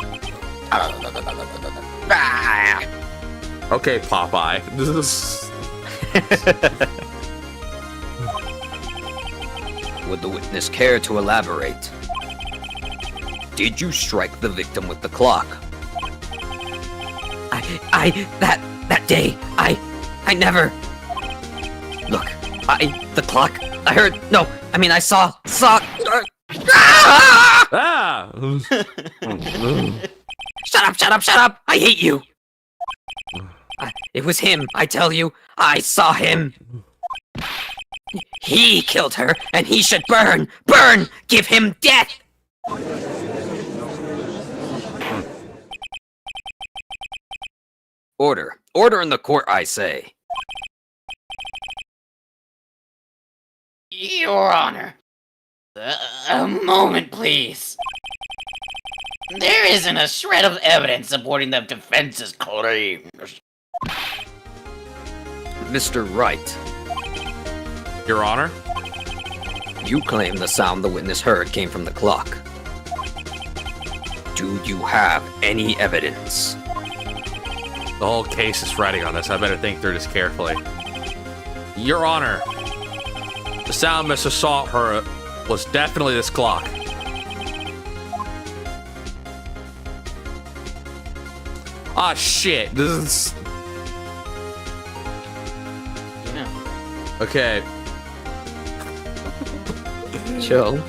Ah, Okay, Popeye. This is... Would the witness care to elaborate? Did you strike the victim with the clock? That day, I never... Look, the clock, I heard, no, I mean, I saw... Ah! Shut up, I hate you! It was him, I tell you, I saw him! He killed her, and he should burn! Burn! Give him death! Order. Order in the court, I say. Your Honor. A moment, please. There isn't a shred of evidence supporting the defense's claims. Mr. Wright, Your Honor? you claim the sound the witness heard came from the clock. Do you have any evidence? The whole case is riding on this. I better think through this carefully. Your Honor, the sound Mr. Saw heard was definitely this clock. Ah, shit. This is... Yeah. Okay. Chill.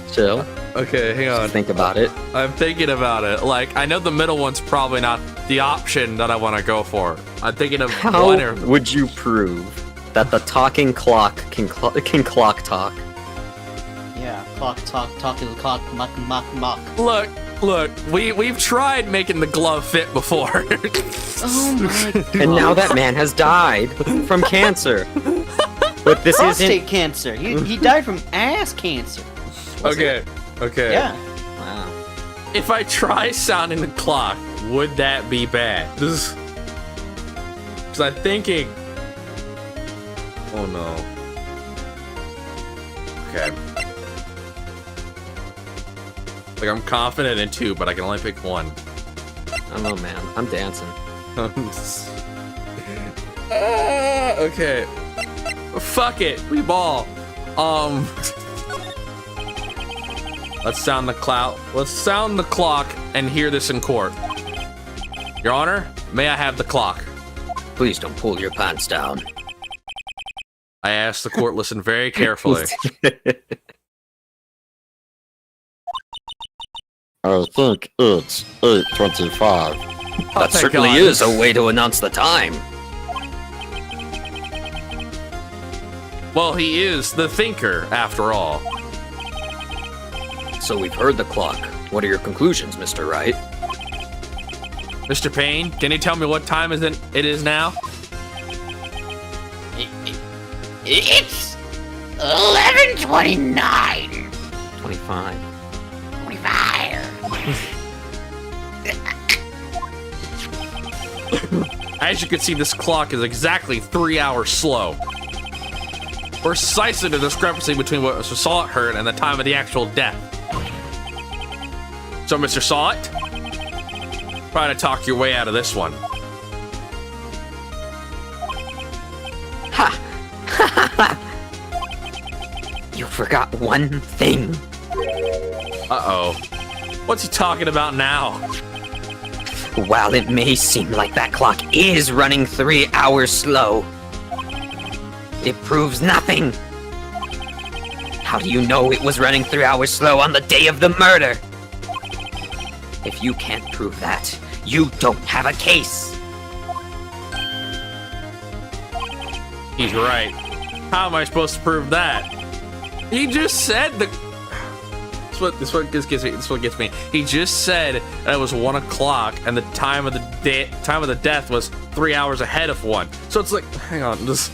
Okay, hang on. Think about it. I'm thinking about it. Like, I know the middle one's probably not the option that I want to go for. I'm thinking of How one or... would you prove that the talking clock can clock talk? Yeah. Clock, talking clock, mock. Look, we've tried making the glove fit before. Oh my god. And now that man has died from cancer. But this Prostate isn't... cancer. He died from ass cancer. Okay. Yeah. Wow. If I try sounding the clock, would that be bad? Because I'm thinking... Oh no. Okay. Like, I'm confident in 2, but I can only pick 1. I don't know, man. I'm dancing. Okay. Fuck it. We ball. Let's sound the clout. Let's sound the clock and hear this in court. Your Honor, may I have the clock? Please don't pull your pants down. I asked the court listen very carefully. I think it's 8:25. Oh, That thank certainly God. is a way to announce the time. Well, he is the thinker, after all. So we've heard the clock. What are your conclusions, Mr. Wright? Mr. Payne, can you tell me what time it is now? It's 11:29. 25. 25. As you can see, this clock is exactly 3 hours slow. Precisely the discrepancy between what Mr. Salt heard and the time of the actual death. So, Mr. Salt, try to talk your way out of this one. Ha! You forgot one thing. Uh-oh. What's he talking about now? While it may seem like that clock is running 3 hours slow, it proves nothing. How do you know it was running 3 hours slow on the day of the murder? If you can't prove that, you don't have a case. He's right. How am I supposed to prove that? He just said the... This one gets me. He just said that it was 1 o'clock and the time of the death was 3 hours ahead of 1. So it's like, hang on, this...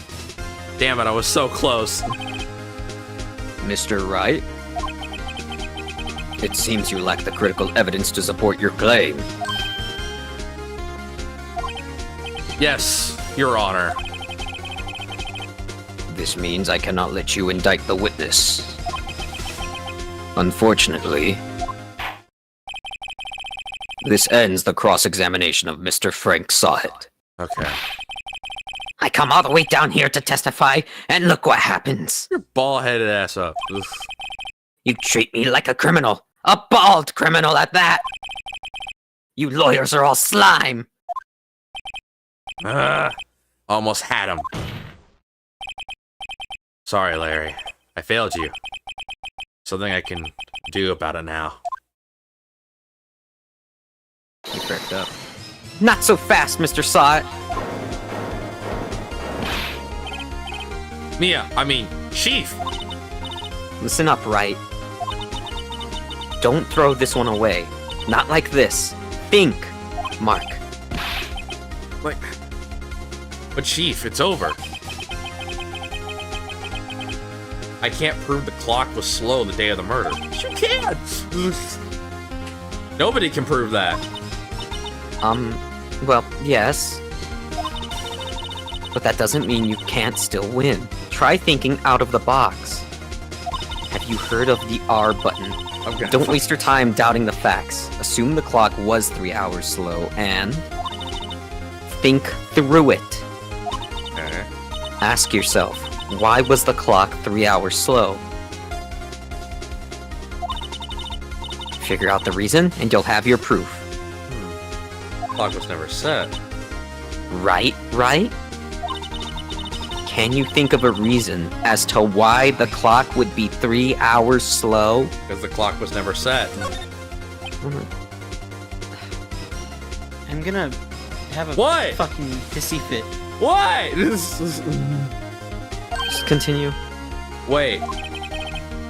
Damn it, I was so close. Mr. Wright? It seems you lack the critical evidence to support your claim. Yes, Your Honor. This means I cannot let you indict the witness. Unfortunately, this ends the cross-examination of Mr. Frank Sawhit. Okay. I come all the way down here to testify, and look what happens. Your bald-headed ass up. Ugh. You treat me like a criminal. A bald criminal at that. You lawyers are all slime. Almost had him. Sorry, Larry. I failed you. Something I can do about it now. You cracked up. Not so fast, Mr. Sawhit. Chief! Listen up, Wright. Don't throw this one away. Not like this. Think, Mark. Like... But Chief, it's over. I can't prove the clock was slow the day of the murder. You can't! Nobody can prove that. Well, yes. But that doesn't mean you can't still win. Try thinking out of the box. Have you heard of the R button? Okay. Don't waste your time doubting the facts. Assume the clock was 3 hours slow and think through it. Okay. Ask yourself, why was the clock 3 hours slow? Figure out the reason and you'll have your proof. Clock was never set. Right? Can you think of a reason as to why the clock would be 3 hours slow? Because the clock was never set. I'm gonna have a What? fucking hissy fit. What? Just continue. Wait.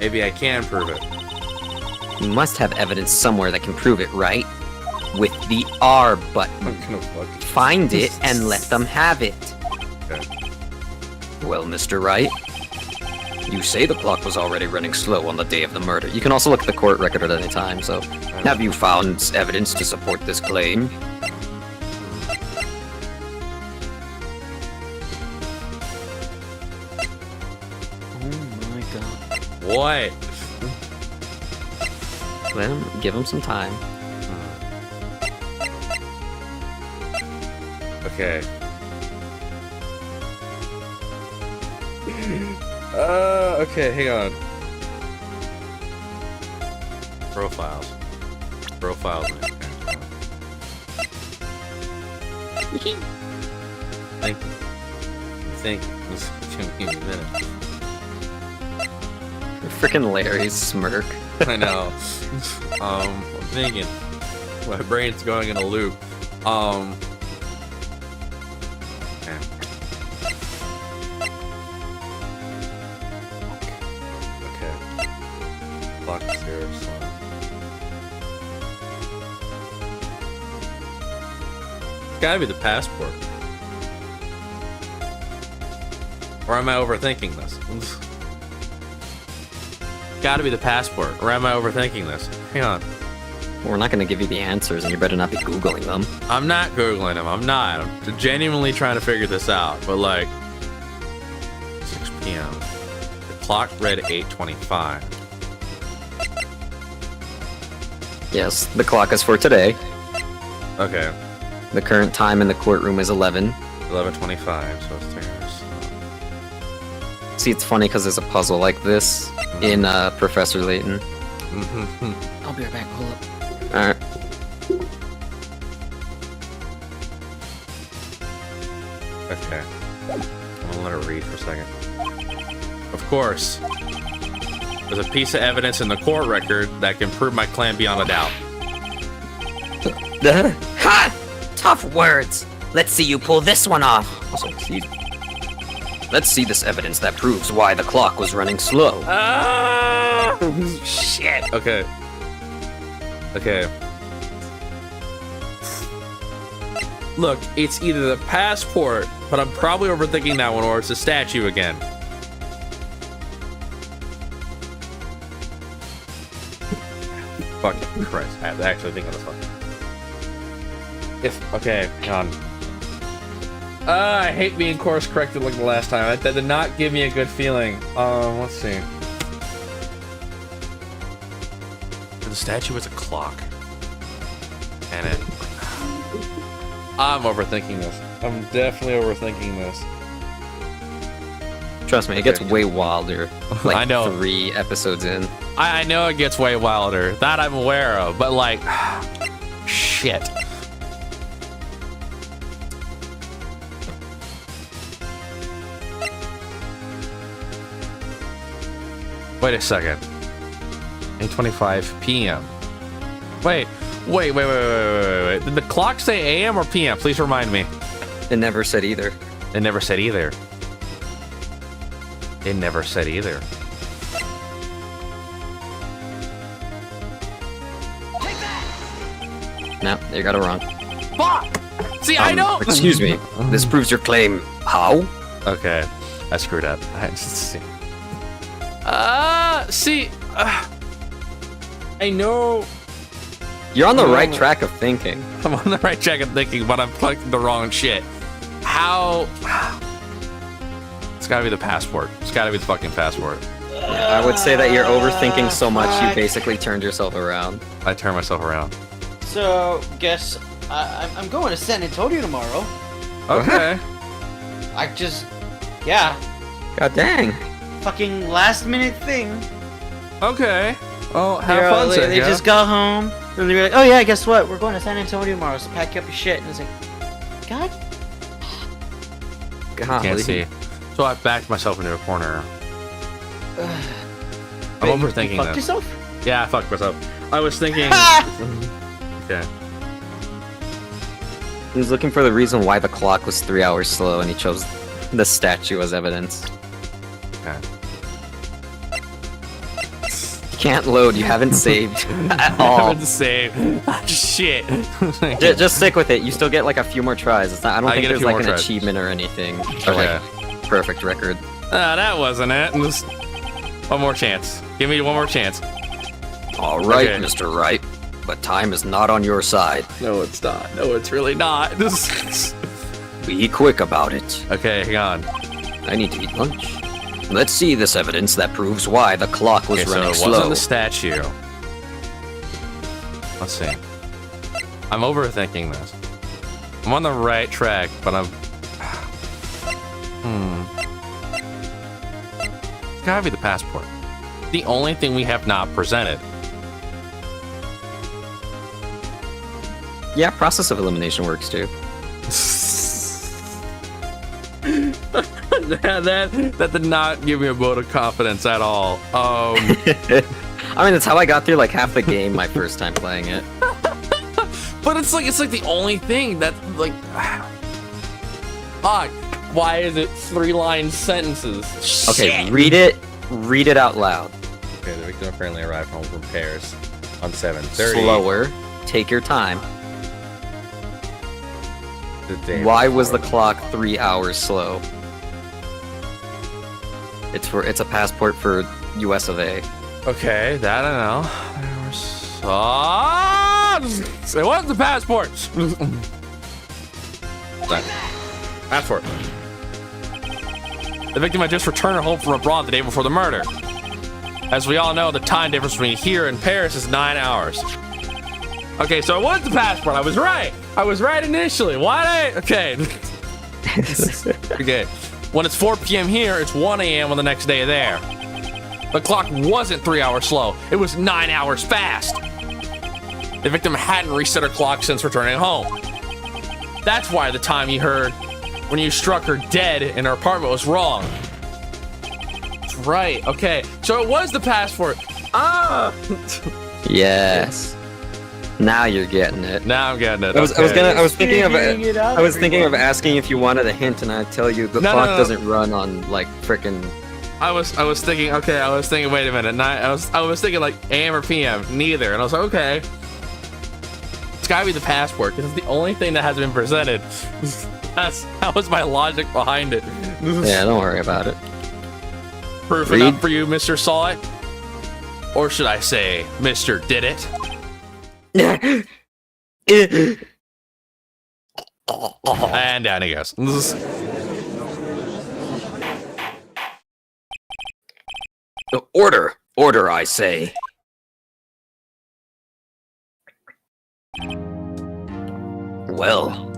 Maybe I can prove it. You must have evidence somewhere that can prove it, right? With the R button. I'm gonna fucking... Find it and let them have it. Okay. Well, Mr. Wright, you say the clock was already running slow on the day of the murder. You can also look at the court record at any time, so have you found evidence to support this claim? What? Give him some time. Okay. Okay, hang on. Profiles. Profiles. Think. Just give me a minute. Freaking Larry's smirk. I know. I'm thinking. My brain's going in a loop. Okay. Okay. Clock is here, so. It's gotta be the passport. Or am I overthinking this? Gotta be the passport. Or am I overthinking this? Hang on. We're not gonna give you the answers, and you better not be Googling them. I'm not Googling them. I'm not. I'm genuinely trying to figure this out. But like, 6 p.m. The clock read 8:25. Yes, the clock is for today. Okay. The current time in the courtroom is 11. 11:25. So it's 3 hours. See, it's funny because there's a puzzle like this in Professor Layton. I'll be right back. Hold up. Alright. Okay. I'm gonna let it read for a second. Of course. There's a piece of evidence in the court record that can prove my claim beyond a doubt. Ha! Tough words. Let's see you pull this one off. Also, let's see this evidence that proves why the clock was running slow. Ah! Shit. Okay. Okay. Look, it's either the passport, but I'm probably overthinking that one, or it's a statue again. Fucking Christ. I have to actually think on this one. Okay, hang on. I hate being course corrected like the last time. That did not give me a good feeling. Let's see. The statue is a clock. And it... I'm overthinking this. I'm definitely overthinking this. Trust me, it gets way wilder. Like I know. 3 episodes in. I know it gets way wilder. That I'm aware of. But like... shit. Wait a second. 8:25 p.m. Wait. Did the clock say a.m. or p.m.? Please remind me. It never said either. It never said either. It never said either. No, you got it wrong. Fuck! See, I know. Excuse me. This proves your claim. How? Okay, I screwed up. I know. You're on the right track of thinking. I'm on the right track of thinking, but I'm clicking the wrong shit. How? It's gotta be the passport. It's gotta be the fucking passport. I would say that you're overthinking so much you basically turned yourself around. I turned myself around. So, guess I'm going to San Antonio tomorrow. Okay. Yeah, God dang. fucking last minute thing. Okay. Oh, have fun, They, Sid, they yeah? just got home and they were like, "Oh yeah, guess what? We're going to San Antonio tomorrow. So pack up your shit." And it's like, God. Can't see. So I backed myself into a corner. I'm overthinking Fuck this. yourself. Yeah, I fucked myself. I was thinking. Okay. He was looking for the reason why the clock was 3 hours slow, and he chose the statue as evidence. Okay. You can't load, you haven't saved at all. Haven't saved. Shit. Just stick with it, you still get like a few more tries. It's not, I don't I think get a there's few like more an tries. achievement or anything for Okay. like perfect record. That wasn't it. One more chance. Give me one more chance. Alright, Okay. Mr. Wright, but time is not on your side. No, it's not. No, it's really not. Be quick about it. Okay, hang on. I need to eat lunch. Let's see this evidence that proves why the clock was Okay, so running it slow. wasn't the statue. Let's see. I'm overthinking this. I'm on the right track, but I'm... It's gotta be the passport. The only thing we have not presented. Yeah, process of elimination works too. that did not give me a vote of confidence at all. I mean, it's how I got through like half the game my first time playing it. But it's like the only thing that like, fuck. Why is it 3-line sentences? Okay, read it out loud. Okay, the victim apparently arrived home from Paris on 7:30. Slower. Take your time. The day Why was the before. clock 3 hours slow? It's a passport for US of A. Okay, that I know. It wasn't the passport. Passport. The victim had just returned home from abroad the day before the murder. As we all know, the time difference between here and Paris is 9 hours. Okay, so it was the passport. I was right. I was right initially. Why? Okay. Okay. When it's 4 p.m. here, it's 1 a.m. on the next day there. The clock wasn't 3 hours slow. It was 9 hours fast. The victim hadn't reset her clock since returning home. That's why the time you heard when you struck her dead in her apartment was wrong. That's right. Okay. So it was the passport. Ah. Yes. Now you're getting it. Now I'm getting it. I was thinking Figuring of asking if you wanted a hint, and I tell you the No, clock no, no. doesn't run on like frickin'. I was thinking. Okay. I was thinking. Wait a minute. I was thinking like AM or PM. Neither. And I was like, okay. It's gotta be the passport because it's the only thing that hasn't been presented. That was my logic behind it. Yeah, don't worry about it. Proof Read. enough for you, Mr. Saw It? Or should I say, Mr. Did It? And down he goes. Order, I say. Well,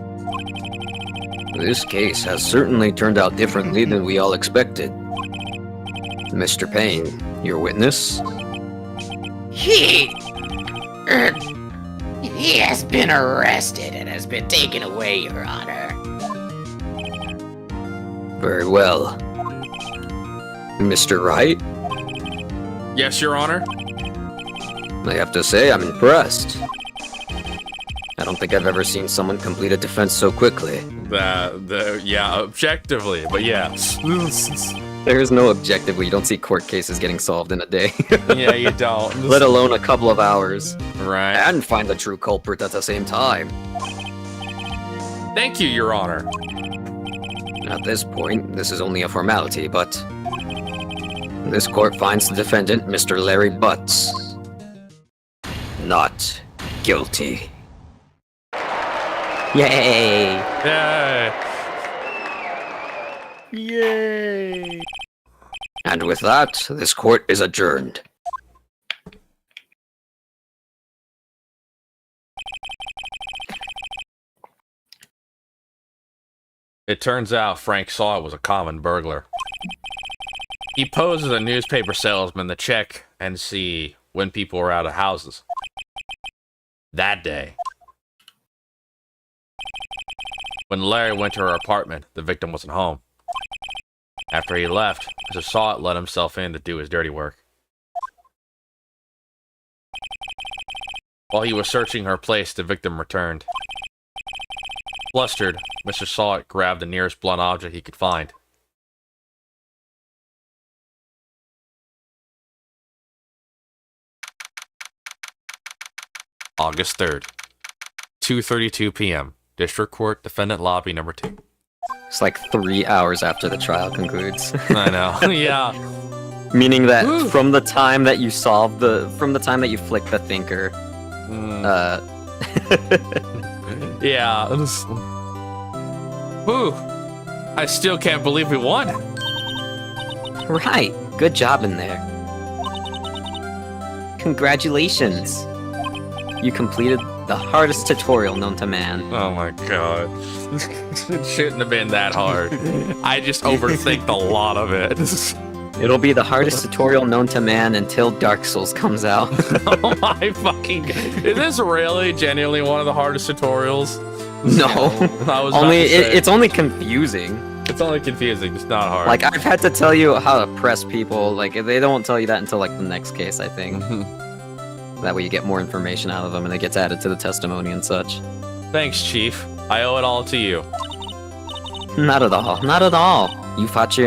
this case has certainly turned out differently than we all expected. Mr. Payne, your witness? He has been arrested and has been taken away, Your Honor. Very well. Mr. Wright? Yes, Your Honor? I have to say, I'm impressed. I don't think I've ever seen someone complete a defense so quickly. Yeah, objectively, but yeah. There is no objective where you don't see court cases getting solved in a day. Yeah, you don't. Let alone a couple of hours. Right. And find the true culprit at the same time. Thank you, Your Honor. At this point, this is only a formality, but this court finds the defendant, Mr. Larry Butts, not guilty. Yay! Yay. Yay! And with that, this court is adjourned. It turns out Frank Saw It was a common burglar. He posed as a newspaper salesman to check and see when people were out of houses. That day, when Larry went to her apartment, the victim wasn't home. After he left, Mr. Saw It let himself in to do his dirty work. While he was searching her place, the victim returned. Flustered, Mr. Saw It grabbed the nearest blunt object he could find. August 3rd, 2:32 p.m. District Court, Defendant Lobby Number 2. It's like 3 hours after the trial concludes. I know. Yeah. Meaning that Woo. from the time that you from the time that you flick the thinker, Yeah. Whew. I still can't believe we won. Right, good job in there. Congratulations! You completed the hardest tutorial known to man. Oh my god. It shouldn't have been that hard. I just overthink a lot of it. It'll be the hardest tutorial known to man until Dark Souls comes out. Oh my fucking... Is this really genuinely one of the hardest tutorials? No, I was only about to say. it's only confusing. It's only confusing, it's not hard. Like, I've had to tell you how to press people. Like, they don't tell you that until like the next case, I think. That way you get more information out of them and it gets added to the testimony and such. Thanks, Chief. I owe it all to you. Not at all. Not at all. You fought you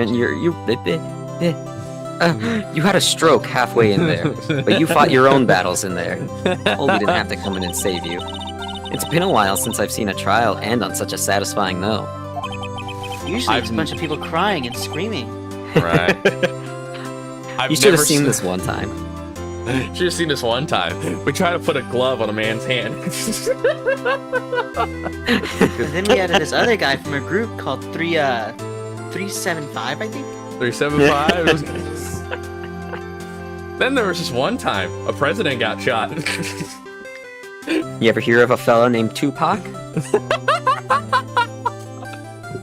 had a stroke halfway in there, but you fought your own battles in there. Oldie didn't have to come in and save you. It's been a while since I've seen a trial end on such a satisfying note. Usually it's a bunch of people crying and screaming. Right. You should have seen this one time. Should have seen this one time. We tried to put a glove on a man's hand. And then we had this other guy from a group called 375, I think. 375. Then there was this one time a president got shot. You ever hear of a fella named Tupac?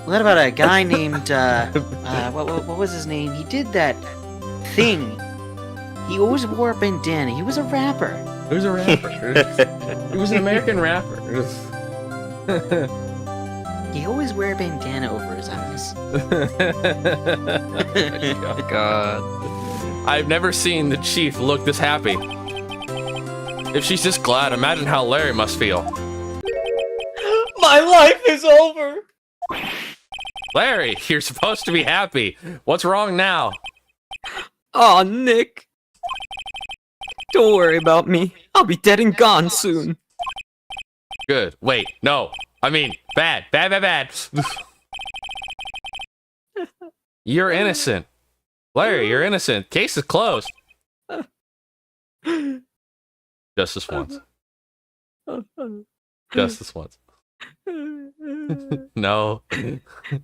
What about a guy named, what was his name? He did that thing. He always wore a bandana. He was a rapper. He was a rapper. He was an American rapper. He always wear a bandana over his eyes. Oh God. I've never seen the chief look this happy. If she's this glad, imagine how Larry must feel. My life is over! Larry, you're supposed to be happy. What's wrong now? Aw, Nick. Don't worry about me. I'll be dead and gone soon. Good. Wait, no. I mean, bad. You're innocent. Larry, you're innocent. Case is closed. Just this once. Just this once. No.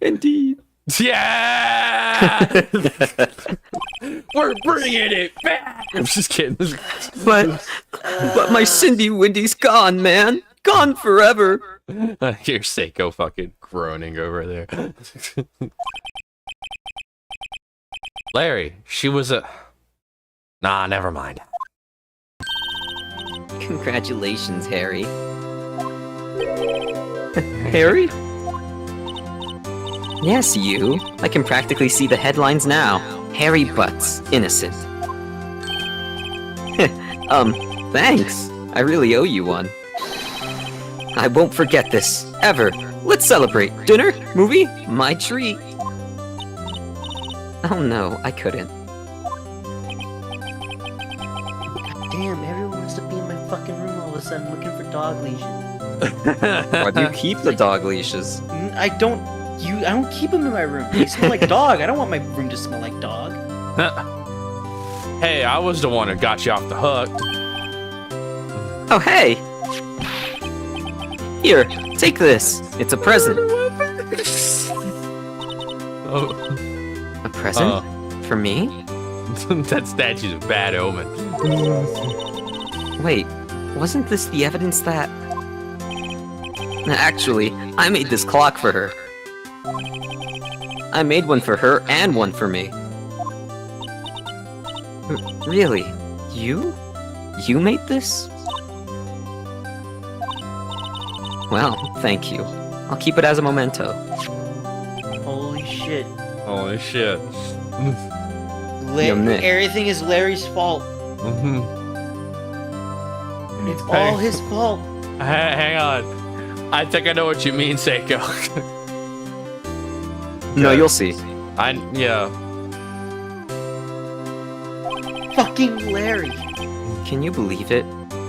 Indeed. Yeah! We're bringing it back! I'm just kidding. But my Cindy Windy's gone, man. Gone forever. Here's Seiko fucking groaning over there. Larry, she was a... Nah, never mind. Congratulations, Harry. Harry? Yes, you. I can practically see the headlines now. Harry Butts, innocent. Thanks. I really owe you one. I won't forget this, ever. Let's celebrate. Dinner? Movie? My treat. Oh no, I couldn't. Damn, everyone wants to be in my fucking room all of a sudden looking for dog leashes. Why do you keep the dog leashes? I don't keep them in my room. They smell like dog. I don't want my room to smell like dog. Hey, I was the one who got you off the hook. Oh, hey! Here, take this. It's a present. Oh. A present? For me? That statue's a bad omen. Wait, wasn't this the evidence that... Actually, I made this clock for her. I made one for her and one for me. Really? You? You made this? Well, thank you. I'll keep it as a memento. Holy shit. Holy shit. Yo, Nick. Everything is Larry's fault. It's all his fault. Hang on. I think I know what you mean, Seiko. No, you'll see. Yeah. Fucking Larry. Can you believe it?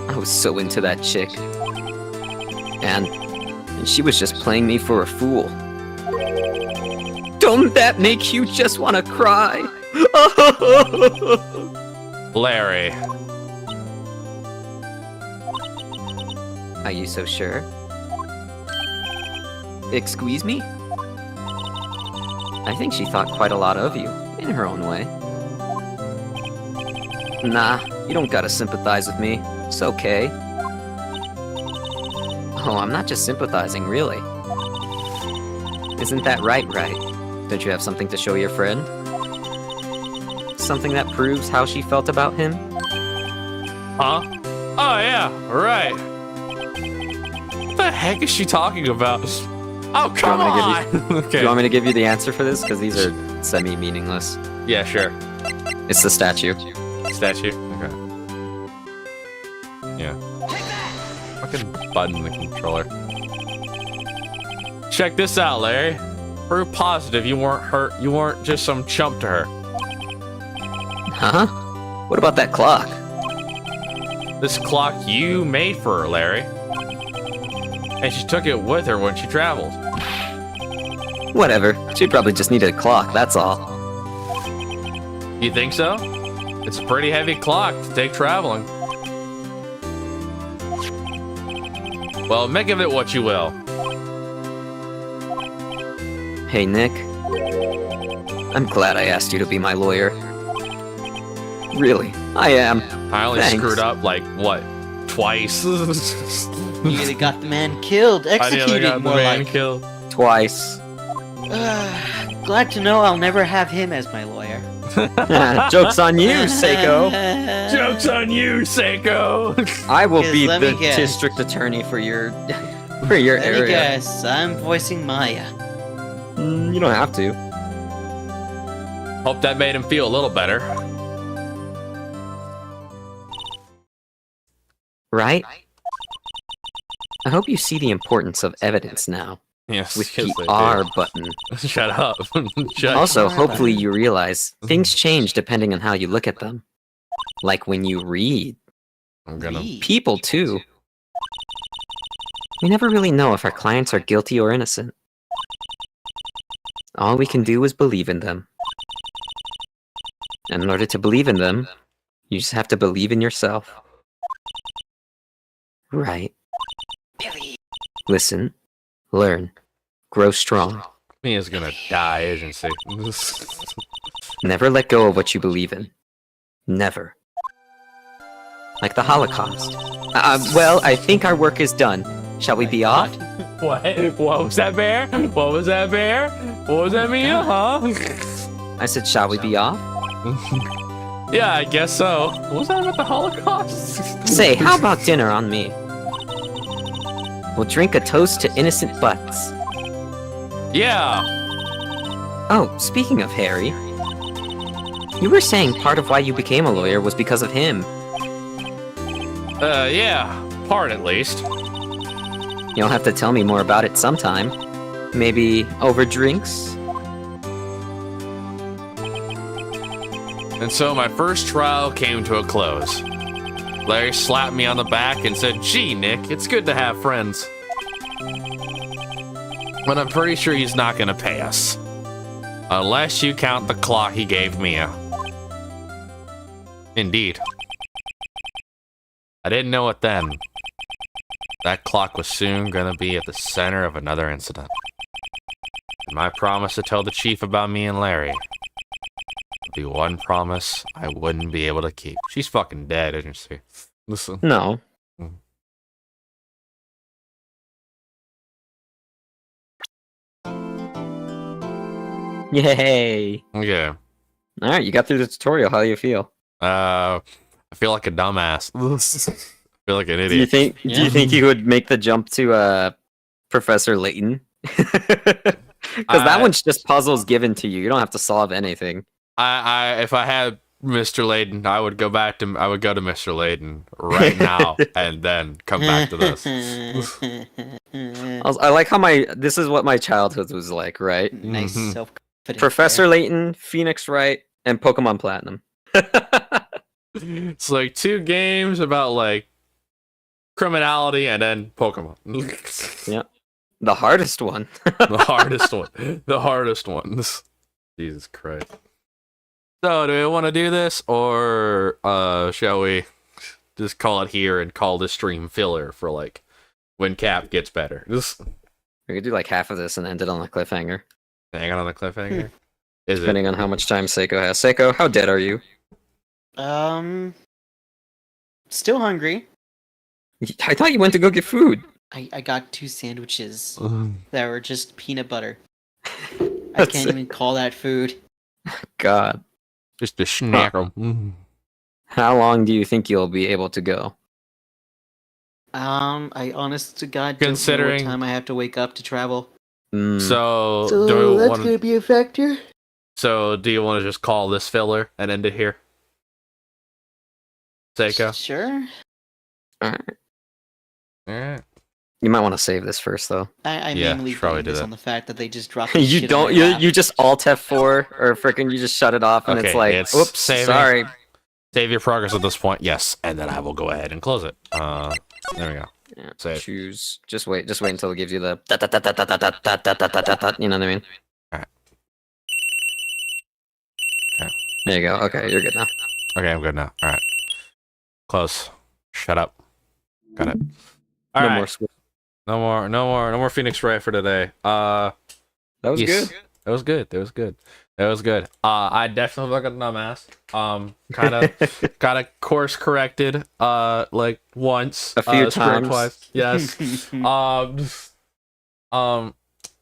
I was so into that chick. And she was just playing me for a fool. Don't that make you just want to cry? Larry. Are you so sure? Excuse me? I think she thought quite a lot of you, in her own way. Nah, you don't gotta sympathize with me. It's okay. Oh, I'm not just sympathizing, really. Isn't that right? Don't you have something to show your friend? Something that proves how she felt about him? Huh? Oh yeah, right. What the heck is she talking about? Oh, come on! Do Okay. you want me to give you the answer for this? Because these are semi-meaningless. Yeah, sure. It's the statue. Statue? Okay. Yeah. Fucking button the controller. Check this out, Larry. Proof positive you weren't hurt. You weren't just some chump to her. Huh? What about that clock? This clock you made for her, Larry. And she took it with her when she traveled. Whatever. She probably just needed a clock, that's all. You think so? It's a pretty heavy clock to take traveling. Well, make of it what you will. Hey, Nick. I'm glad I asked you to be my lawyer. Really, I am. I only Thanks. screwed up, like, what, twice? You nearly got the man killed, I nearly executed, got the more man like. killed. Twice. Glad to know I'll never have him as my lawyer. Joke's on you, Seiko. Joke's on you, Seiko! I will 'Cause be let me the guess. district attorney for your for your Let me area. guess, I'm voicing Maya. You don't have to. Hope that made him feel a little better. Right? I hope you see the importance of evidence now Yes, with yes, the I R do. button. Shut up. Shut Also, R hopefully button. you realize things change depending on how you look at them. Like when you read. I'm gonna... Read. People, too. We never really know if our clients are guilty or innocent. All we can do is believe in them. And in order to believe in them, you just have to believe in yourself. Right. Listen, learn, grow strong. Mia's gonna die, isn't she? Never let go of what you believe in. Never. Like the Holocaust. Well, I think our work is done. Shall we be off? What? What was that, Bear? What was that, Bear? What was that, Mia? Huh? I said, shall we be off? Yeah, I guess so. What was that about the Holocaust? Say, how about dinner on me? We'll drink a toast to innocent butts. Yeah. Oh, speaking of Harry, you were saying part of why you became a lawyer was because of him. Yeah. Part, at least. You'll have to tell me more about it sometime. Maybe over drinks? And so my first trial came to a close. Larry slapped me on the back and said, "Gee, Nick, it's good to have friends." But I'm pretty sure he's not gonna pay us. Unless you count the clock he gave Mia. Indeed. I didn't know it then. That clock was soon gonna be at the center of another incident. And my promise to tell the chief about me and Larry would be one promise I wouldn't be able to keep. She's fucking dead, isn't she? Listen. No. Mhm. Yay! Yeah. Alright, you got through the tutorial. How do you feel? I feel like a dumbass. I feel like an Do you idiot. think do you think you would make the jump to Professor Layton? Because that one's just puzzles given to you. You don't have to solve anything. If I had Mr. Layden, I would go to Mr. Layden right now and then come back to this. I like how this is what my childhood was like, right? Nice Mhm. self-confidence. Professor Layton, Phoenix Wright, and Pokemon Platinum. It's like 2 games about like criminality and then Pokemon. Yeah. The hardest one. The hardest one. The hardest ones. Jesus Christ. So, do we want to do this, or shall we just call it here and call this stream filler for like when Cap gets better? Just We could do like half of this and end it on a cliffhanger. hang on the cliffhanger. Is it? Depending on how much time Seiko has. Seiko, how dead are you? Still hungry. I thought you went to go get food. I got 2 sandwiches Mm. that were just peanut butter. I That's can't it. even call that food. God. Just a snack 'em. Mm. How long do you think you'll be able to go? I honest to God don't know Considering- what time I have to wake up to travel. Mm, So, So do we that's want gonna be a factor. So, do you want to just call this filler and end it here? Seiko? Sure. Alright. you might want to save this first, though. I Yeah, mainly should probably blame do this that. on the fact that they just dropped this You shit on don't. my You lap. you just Alt F4 or freaking you just shut it off, and it's Okay, like, it's oops, saving. sorry. Save your progress at this point, yes, and then I will go ahead and close it. There we go. Yeah, Save. choose. Just wait until it gives you the. You know what I mean? Alright. Okay. There you go. Okay, you're good now. Okay, I'm good now. Alright. Close. Shut up. Got it. No Alright. more. Sw- No more Phoenix Wright for today. That was Yes. good. That was good. That was good. That was good. I definitely look at a dumbass. Kind of course corrected. Like once. A few script times. wise. Yes.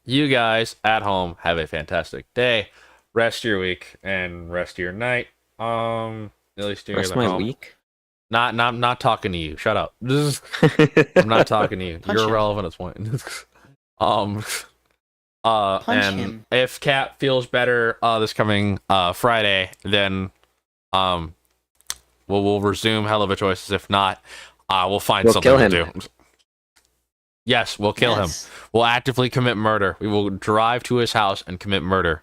You guys at home have a fantastic day. Rest your week and rest your night. At least you're Rest at my home. week. Not talking to you. Shut up. I'm not talking to you. Punch You're him. irrelevant at this point. Punch And him. if Cat feels better this coming Friday, then we'll resume Hell of a Choices. If not, we'll find We'll something kill to him. do. Yes, we'll kill him. Yes. We'll actively commit murder. We will drive to his house and commit murder.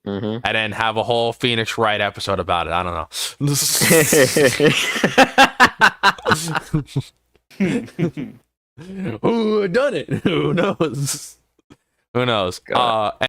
Mm-hmm. And then have a whole Phoenix Wright episode about it. I don't know. Who done it? Who knows? Who knows? God.